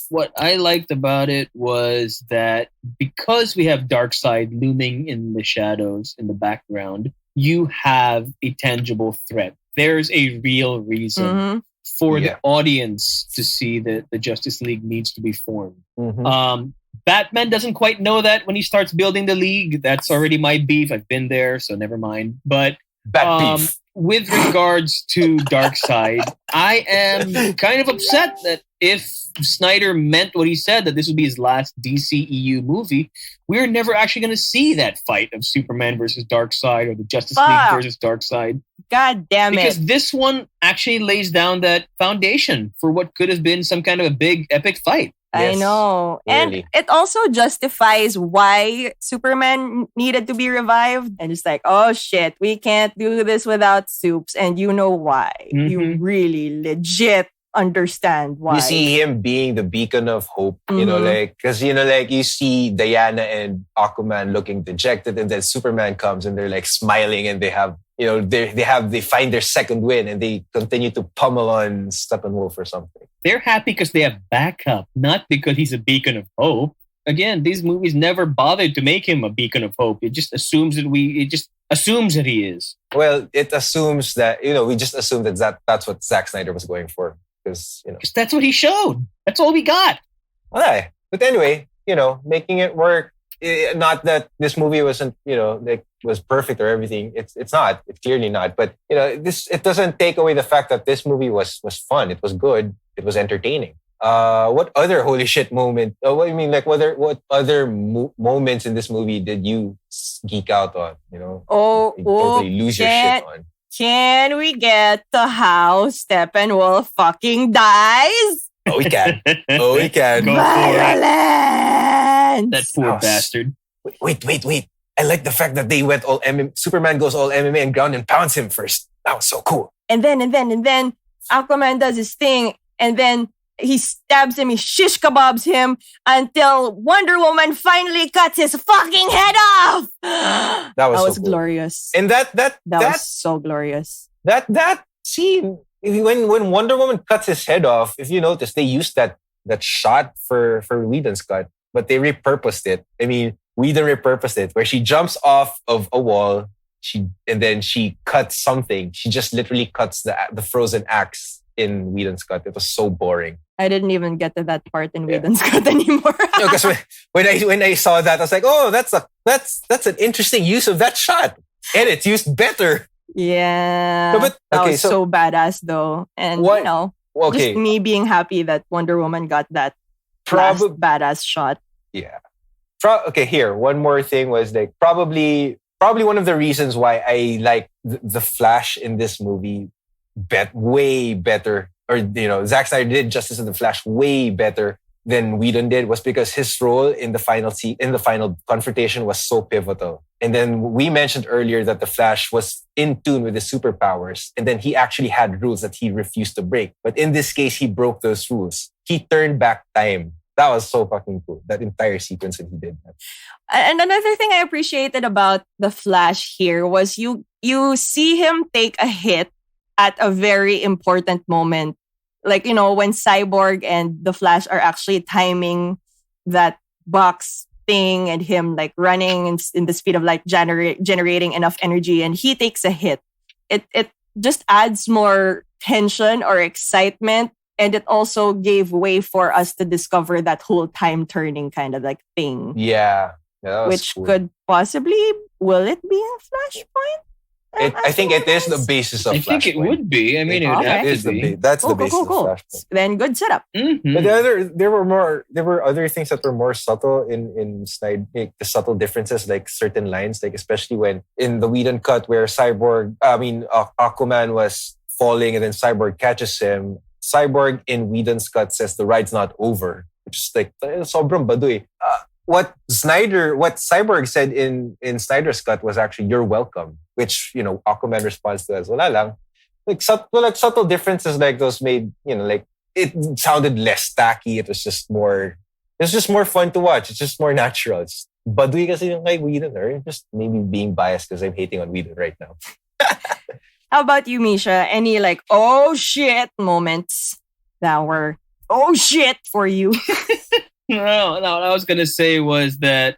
what I liked about it was that because we have Darkseid looming in the shadows in the background, you have a tangible threat. There's a real reason Mhm. for Yeah. the audience to see that the Justice League needs to be formed. Mhm. Batman doesn't quite know that when he starts building the league. That's already my beef. I've been there, so never mind. But Bat beef. with regards to Darkseid, I am kind of upset that if Snyder meant what he said, that this would be his last DCEU movie, we're never actually going to see that fight of Superman versus Darkseid or the Justice League versus Darkseid. God damn it. Because this one actually lays down that foundation for what could have been some kind of a big epic fight. I Yes, know. really. And it also justifies why Superman needed to be revived. And it's like, oh shit, we can't do this without Supes. And you know why. You really legit understand why. You see him being the beacon of hope, because, you see Diana and Aquaman looking dejected, and then Superman comes and they're like smiling and they have, they find their second win and they continue to pummel on Steppenwolf or something. They're happy because they have backup, not because he's a beacon of hope. Again, these movies never bothered to make him a beacon of hope. It just assumes that he is. Well, it assumes that, we just assume that's what Zack Snyder was going for. Because that's what he showed. That's all we got. Okay. But anyway, making it work. Not that this movie wasn't, was perfect or everything. It's not. It's clearly not. But it doesn't take away the fact that this movie was fun. It was good. It was entertaining. What other holy shit moment? What other moments in this movie did you geek out on? Totally lose your shit on. Can we get to how Steppenwolf fucking dies? Oh, we can. Violence! That poor bastard. Wait. I like the fact that they went all MMA. Superman goes all MMA and ground and pounds him first. That was so cool. And then Aquaman does his thing. And then he stabs him, he shish kebabs him until Wonder Woman finally cuts his fucking head off. That was so cool. Glorious. And that was so glorious. That scene, when Wonder Woman cuts his head off, if you notice, they used that shot for Whedon's cut, but they repurposed it. I mean, Whedon repurposed it where she jumps off of a wall, and then she cuts something. She just literally cuts the frozen axe in Whedon's cut. It was so boring. I didn't even get to that part in Whedon's cut anymore. Because when I saw that, I was like, oh, that's an interesting use of that shot. And it's used better. Yeah. No, that was so badass though. And just me being happy that Wonder Woman got that badass shot. Yeah. Here, one more thing was like probably one of the reasons why I like the Flash in this movie way better, or Zack Snyder did Justice of the Flash way better than Whedon did, was because his role in the final confrontation was so pivotal. And then we mentioned earlier that the Flash was in tune with his superpowers, and then he actually had rules that he refused to break. But in this case, he broke those rules. He turned back time. That was so fucking cool. That entire sequence that he did. And another thing I appreciated about the Flash here was you see him take a hit at a very important moment. Like, when Cyborg and the Flash are actually timing that box thing and him like running in the speed of light, generating enough energy, and he takes a hit. It just adds more tension or excitement. And it also gave way for us to discover that whole time turning kind of like thing. Yeah. Which cool. Could possibly, will it be a Flashpoint? I think it is the basis of Flashpoint. I think it would be. I mean, it is that's the basis of Flashpoint. Then good setup. Mm-hmm. But there were other things that were more subtle in Snyder, like the subtle differences, like certain lines, like especially when in the Whedon cut where Aquaman was falling and then Cyborg catches him. Cyborg in Whedon's cut says the ride's not over, which is like sobrang baduy. What Cyborg said in Snyder's cut was actually "You're welcome," which Aquaman responds to as "Wala lang." Like subtle differences like those made like it sounded less tacky. It was just more fun to watch. It's just more natural. It's baduy kasi yung kay Whedon, or just maybe being biased because I'm hating on Whedon right now. How about you, Misha? Any like oh shit moments that were oh shit for you? No, what I was going to say was that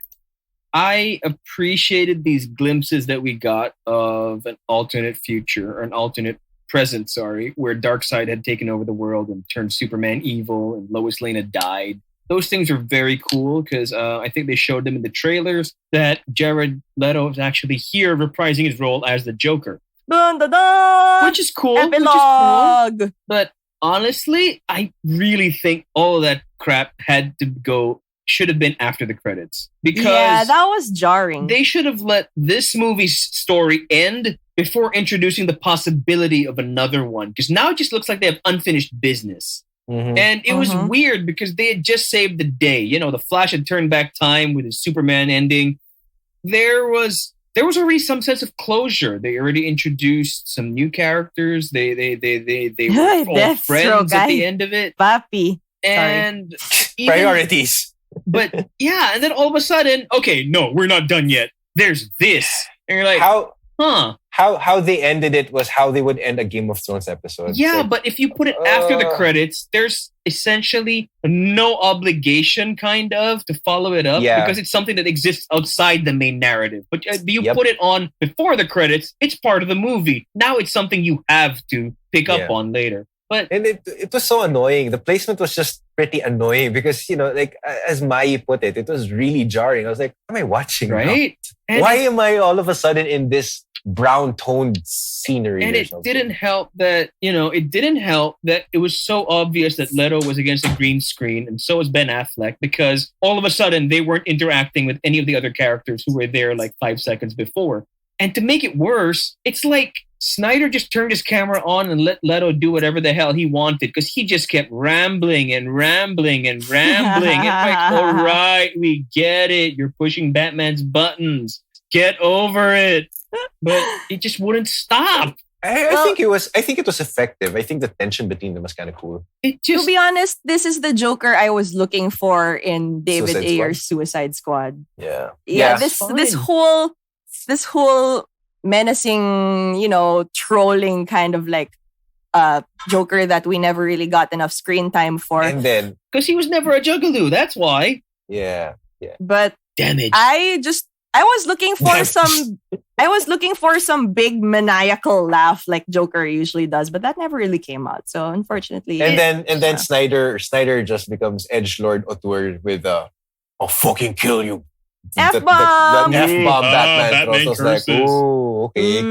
I appreciated these glimpses that we got of an alternate future, or an alternate present, where Darkseid had taken over the world and turned Superman evil and Lois Lane had died. Those things are very cool because I think they showed them in the trailers that Jared Leto is actually here reprising his role as the Joker. Dun, dun, dun. Which is cool. Epilogue. But honestly, I really think all of that crap should have been after the credits. Because that was jarring. They should have let this movie's story end before introducing the possibility of another one. Because now it just looks like they have unfinished business. And it was weird because they had just saved the day. You know, the Flash had turned back time with his Superman ending. There was already some sense of closure. They already introduced some new characters. They were all friends at the end of it. Papi. And priorities. But yeah, and then all of a sudden, okay, no, we're not done yet. There's this. And you're like, how they ended it was how they would end a Game of Thrones episode. Yeah, like, but if you put it after the credits, there's essentially no obligation kind of to follow it up because it's something that exists outside the main narrative. But you put it on before the credits, it's part of the movie. Now it's something you have to pick up on later. And it was so annoying. The placement was just pretty annoying because, you know, like as Mai put it, it was really jarring. I was like, what am I watching? Right? Why am I all of a sudden in this brown toned scenery? And it didn't help that, you know, it was so obvious that Leto was against the green screen and so was Ben Affleck because all of a sudden they weren't interacting with any of the other characters who were there like 5 seconds before. And to make it worse, it's like Snyder just turned his camera on and let Leto do whatever the hell he wanted because he just kept rambling and rambling and rambling. It's like, all right, we get it. You're pushing Batman's buttons. Get over it. But it just wouldn't stop. I think it was effective. I think the tension between them was kind of cool. To be honest, this is the Joker I was looking for in David Ayer's Suicide Squad. Yeah. This whole menacing, you know, trolling kind of like Joker that we never really got enough screen time for. And then because he was never a juggaloo, that's why. Yeah. But damage. I was looking for some big maniacal laugh like Joker usually does, but that never really came out. So unfortunately, and then Snyder just becomes edgelord auteur with I'll fucking kill you. F-bomb! The F-bomb Batman throws. I was like, ooh, okay.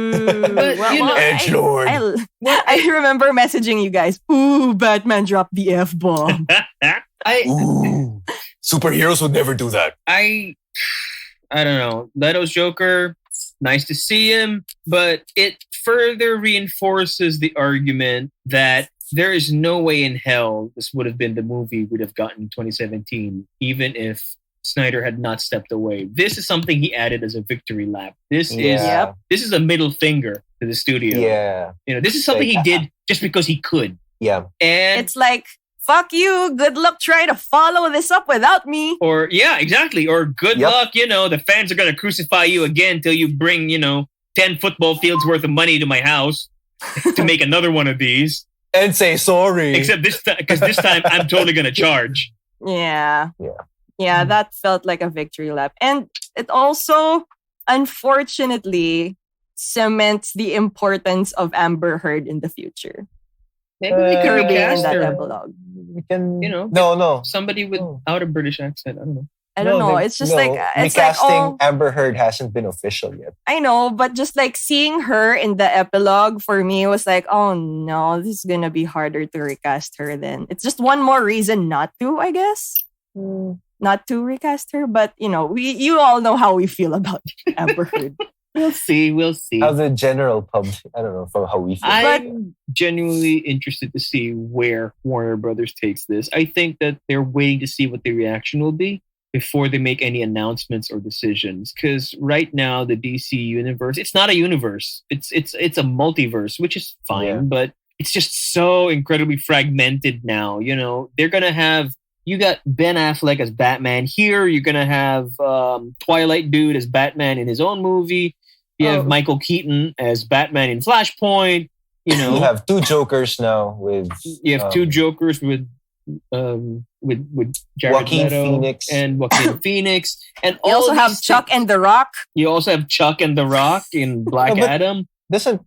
Edgelord. I remember messaging you guys, ooh, Batman dropped the F-bomb. Ooh, superheroes would never do that. I don't know. Leto's Joker, nice to see him, but it further reinforces the argument that there is no way in hell this would have been the movie we'd have gotten in 2017, even if Snyder had not stepped away. This is something he added as a victory lap. This is a middle finger to the studio. Yeah. You know, this is something he did just because he could. Yeah. And it's like, fuck you, good luck trying to follow this up without me. Or, yeah, exactly. Or good luck, you know, the fans are going to crucify you again till you bring, you know, 10 football fields worth of money to my house to make another one of these. And say sorry. Except this time, because this time I'm totally going to charge. Yeah, that felt like a victory lap. And it also, unfortunately, cements the importance of Amber Heard in the future. Maybe we can recast in that her. epilogue. We can, you know, no. Somebody without a British accent. I don't know. I don't know. It's just like it's recasting Amber Heard hasn't been official yet. I know, but just like seeing her in the epilogue for me was like, oh no, this is gonna be harder to recast her. Then it's just one more reason not to, I guess. Not to recast her, but you know, you all know how we feel about Amber Heard. We'll see. How the general public, I don't know, from how we feel. I'm genuinely interested to see where Warner Brothers takes this. I think that they're waiting to see what the reaction will be before they make any announcements or decisions. Because right now, the DC universe, it's not a universe. It's a multiverse, which is fine, but it's just so incredibly fragmented now. You know, they're going to have, you got Ben Affleck as Batman here. You're going to have Twilight Dude as Batman in his own movie. You have Michael Keaton as Batman in Flashpoint. You know, you have two Jokers now with. You have two Jokers with Jared Joaquin Leto Phoenix and Joaquin Phoenix, and you also have Chuck and The Rock. You also have Chuck and The Rock in Black Adam. Isn't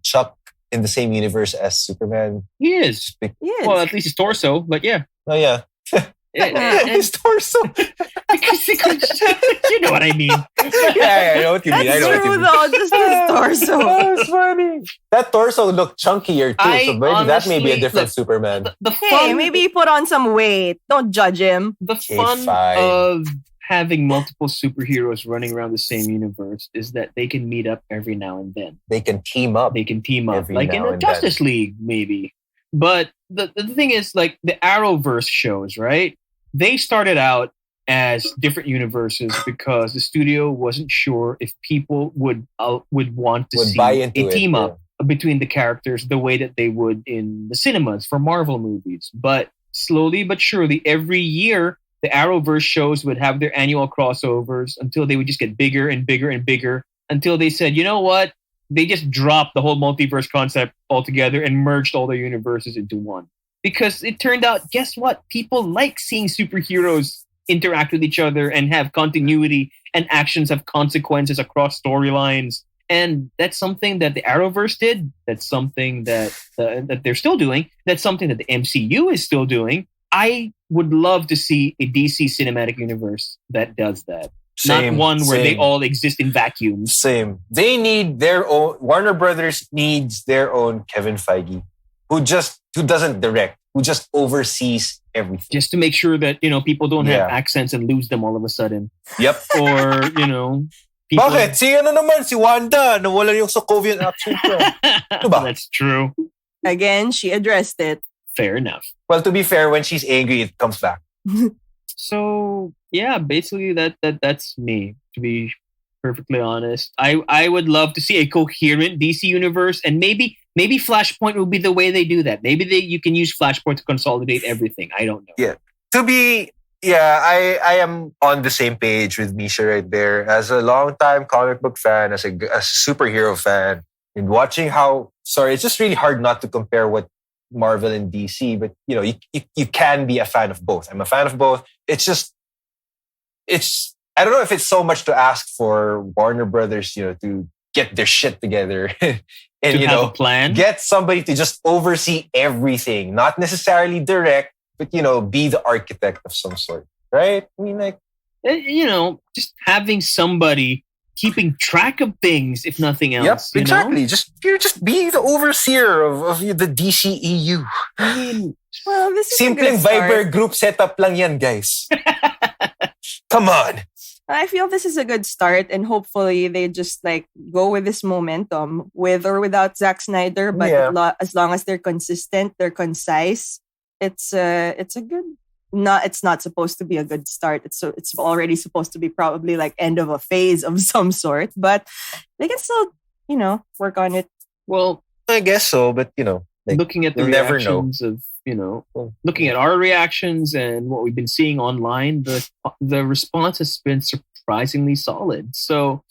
Chuck in the same universe as Superman? He is. Well, at least his torso, but yeah. Oh yeah. And his torso. You know what I mean. Yeah, I know what you mean. That's true though, just his torso. That was funny. That torso looked chunkier too, so maybe that may be a different Superman. Maybe he put on some weight. Don't judge him. The fun of having multiple superheroes running around the same universe is that they can meet up every now and then. They can team up. Like in a Justice League, maybe. But the thing is, like, the Arrowverse shows, right? They started out as different universes because the studio wasn't sure if people would want to see buy a into team up between the characters the way that they would in the cinemas for Marvel movies. But slowly but surely, every year, the Arrowverse shows would have their annual crossovers until they would just get bigger and bigger and bigger until they said, you know what? They just dropped the whole multiverse concept altogether and merged all their universes into one. Because it turned out, guess what? People like seeing superheroes interact with each other and have continuity and actions have consequences across storylines. And that's something that the Arrowverse did. That's something that they're still doing. That's something that the MCU is still doing. I would love to see a DC cinematic universe that does that. Not one where they all exist in vacuums. Same. They need their own. Warner Brothers needs their own Kevin Feige, who doesn't direct, who just oversees everything, just to make sure that people don't have accents and lose them all of a sudden. Yep. Or people... Bakit? Si Wanda, nawala yung Sokovian accent. Diba? That's true. Again, she addressed it. Fair enough. Well, to be fair, when she's angry, it comes back. So yeah, basically that's me, to be perfectly honest. I would love to see a coherent DC universe, and maybe Flashpoint will be the way they do that. Maybe you can use Flashpoint to consolidate everything. I don't know. Yeah. I am on the same page with Misha right there. As a longtime comic book fan, as a superhero fan, and watching it's just really hard not to compare what Marvel and DC, but you can be a fan of both. I'm a fan of both. I don't know if it's so much to ask for Warner Brothers, to get their shit together and to have a plan. Get somebody to just oversee everything, not necessarily direct, but be the architect of some sort, right? I mean, like, just having somebody keeping track of things, if nothing else. Yep, exactly. Just be the overseer of the DCEU. I mean, well, this is simpleng Viber group setup lang yan, guys. Come on. I feel this is a good start, and hopefully they just go with this momentum, with or without Zack Snyder. But as long as they're consistent, they're concise. It's a good. It's not supposed to be a good start. It's already supposed to be probably end of a phase of some sort. But they can still work on it. Well, I guess so. But looking at the reactions of looking at our reactions and what we've been seeing online, the response has been surprisingly solid. So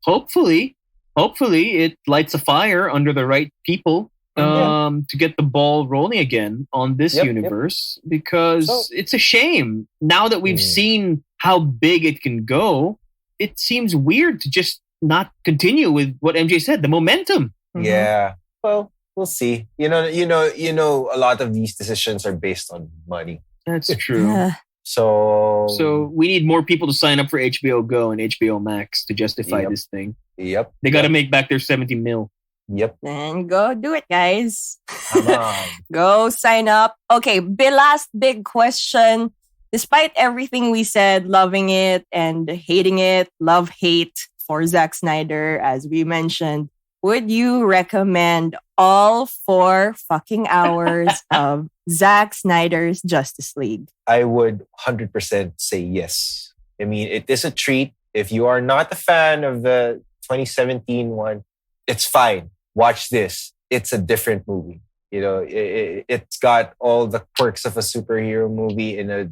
hopefully it lights a fire under the right people to get the ball rolling again on this universe, because it's a shame now that we've seen how big it can go. It seems weird to just not continue with what MJ said, the momentum. Yeah. Well, we'll see. A lot of these decisions are based on money. That's true. Yeah. So we need more people to sign up for HBO Go and HBO Max to justify this thing. Yep. They got to make back their 70 mil. Yep. Then go do it, guys. Come on. Go sign up. Okay, last big question. Despite everything we said, loving it and hating it, love-hate for Zack Snyder, as we mentioned, would you recommend all 4 fucking hours of Zack Snyder's Justice League? I would 100% say yes. I mean, it is a treat. If you are not a fan of the 2017 one, it's fine. Watch this. It's a different movie. It's got all the quirks of a superhero movie in a,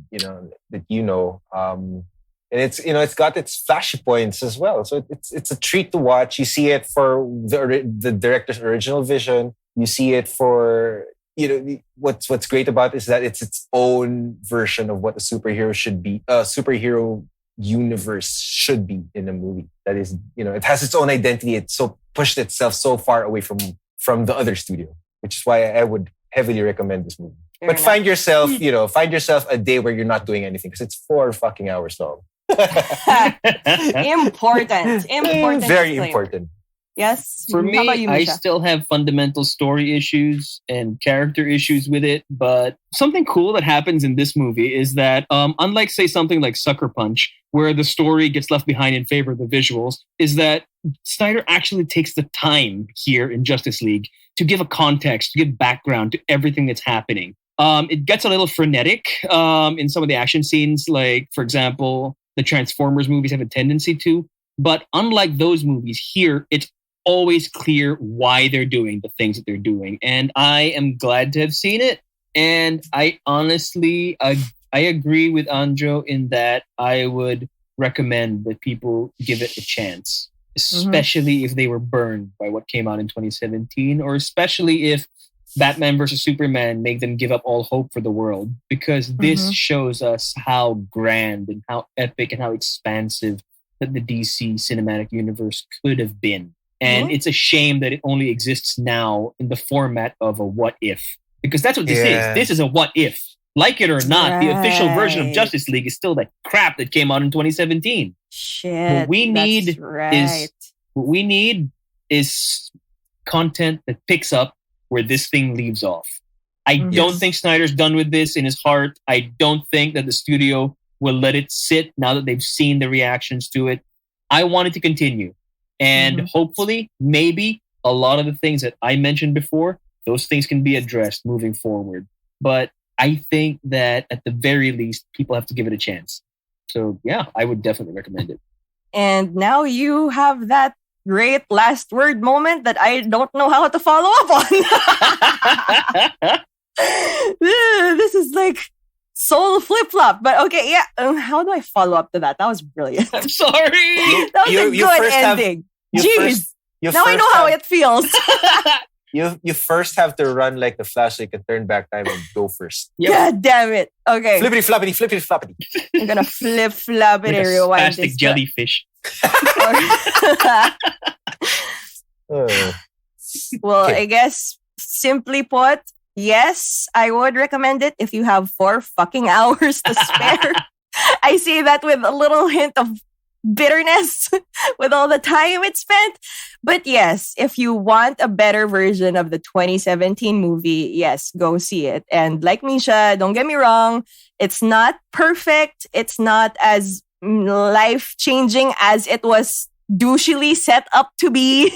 and it's got its flashy points as well. So it's a treat to watch. You see it for the director's original vision. You see it for, what's great about it is that it's its own version of what a superhero should be. A superhero universe should be in a movie. That is, it has its own identity. It's so pushed itself so far away from the other studio, which is why I would heavily recommend this movie. But find yourself a day where you're not doing anything, because it's 4 fucking hours long. Important. Very important. Yes. For me, how about you, I Misha? still have fundamental story issues and character issues with it. But something cool that happens in this movie is that, unlike, say, something like Sucker Punch, where the story gets left behind in favor of the visuals, is that Snyder actually takes the time here in Justice League to give a context, to give background to everything that's happening. It gets a little frenetic in some of the action scenes, like, for example, the Transformers movies have a tendency to. But unlike those movies, here, it's always clear why they're doing the things that they're doing. And I am glad to have seen it. And I honestly, I agree with Anjo in that I would recommend that people give it a chance, especially if they were burned by what came out in 2017, or especially if Batman versus Superman made them give up all hope for the world, because this shows us how grand and how epic and how expansive that the DC cinematic universe could have been. And it's a shame that it only exists now in the format of a what if, because that's what this is. This is a what if. Like it or not, the official version of Justice League is still that crap that came out in 2017. Shit. What we need is content that picks up where this thing leaves off. I don't think Snyder's done with this in his heart. I don't think that the studio will let it sit now that they've seen the reactions to it. I want it to continue. And hopefully, maybe a lot of the things that I mentioned before, those things can be addressed moving forward. But I think that at the very least, people have to give it a chance. So yeah, I would definitely recommend it. And now you have that great last word moment that I don't know how to follow up on. This is like soul flip-flop. But okay, yeah. How do I follow up to that? That was brilliant. I'm sorry. That was a good ending. Jeez. Now I know how it feels. You first have to run like the Flash so you can turn back time and go first. Yep. God damn it. Okay. Flippity floppity. I'm gonna flip-flop it and rewind this. Spastic jellyfish. Well, I guess simply put, yes, I would recommend it if you have 4 fucking hours to spare. I say that with a little hint of bitterness with all the time it spent. But yes, if you want a better version of the 2017 movie, yes, go see it. And like Misha, don't get me wrong, it's not perfect. It's not as life-changing as it was douchily set up to be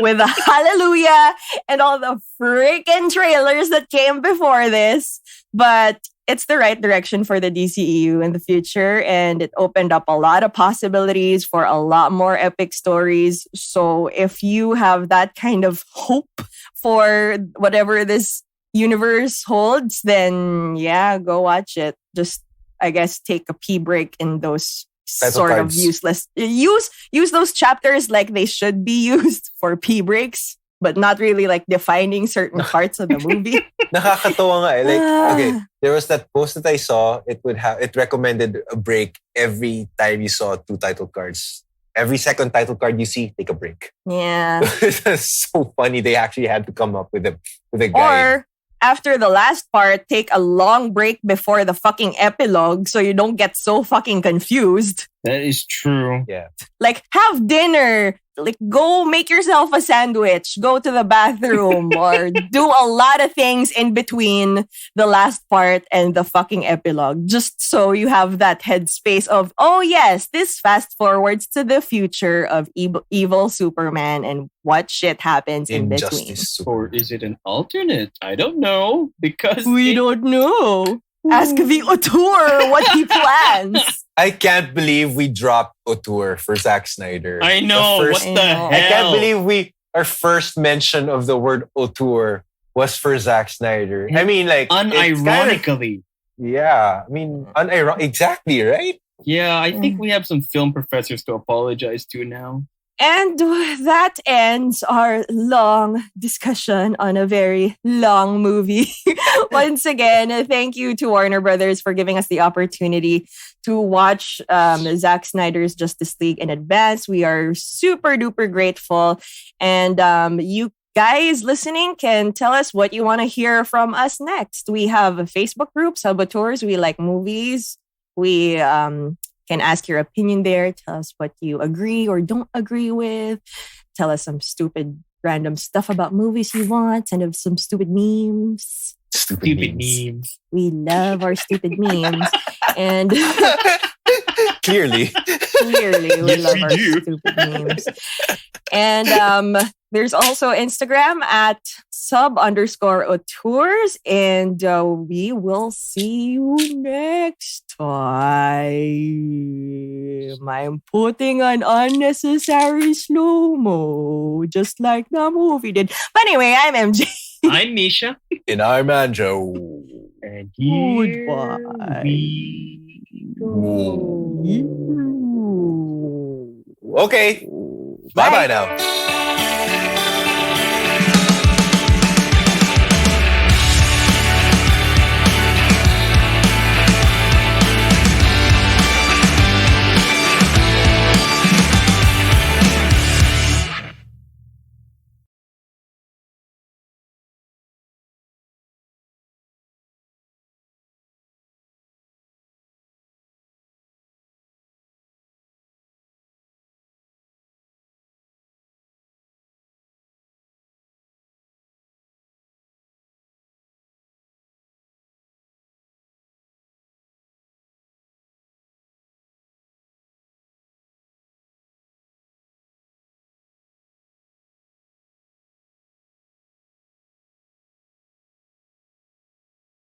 with a hallelujah and all the freaking trailers that came before this. But it's the right direction for the DCEU in the future, and it opened up a lot of possibilities for a lot more epic stories. So if you have that kind of hope for whatever this universe holds, then yeah, go watch it. Just, I guess, take a pee break in those sort of useless. Use those chapters like they should be used for pee breaks, but not really like defining certain parts of the movie. Nakakatawa nga eh. Like, okay, there was that post that I saw. It recommended a break every time you saw 2 title cards. Every second title card you see, take a break. Yeah. It's so funny. They actually had to come up with a guide. Or after the last part, take a long break before the fucking epilogue so you don't get so fucking confused. That is true. Yeah. Like, have dinner. Like, go make yourself a sandwich. Go to the bathroom or do a lot of things in between the last part and the fucking epilogue. Just so you have that headspace of, oh yes, this fast forwards to the future of evil Superman and what shit happens in between. Or is it an alternate? I don't know. Because we don't know. Ask the auteur what he plans. I can't believe we dropped auteur for Zack Snyder. I know. What the hell? I can't believe our first mention of the word auteur was for Zack Snyder. I mean, like, unironically. Yeah. I mean, exactly, right? Yeah, I think we have some film professors to apologize to now. And that ends our long discussion on a very long movie. Once again, thank you to Warner Brothers for giving us the opportunity to watch Zack Snyder's Justice League in advance. We are super duper grateful. And you guys listening can tell us what you want to hear from us next. We have a Facebook group, Sub-Auteurs. We like movies. We can ask your opinion there. Tell us what you agree or don't agree with. Tell us some stupid random stuff about movies you want. Send us some stupid memes. Stupid memes. We love our stupid memes. And Clearly, we love our stupid memes. And There's also Instagram at sub_auteurs. And we will see you next time. I'm putting an unnecessary slow-mo, just like the movie did. But anyway, I'm MJ. I'm Misha. And I'm Anjo. And here Goodbye. we go. Okay. Bye-bye now.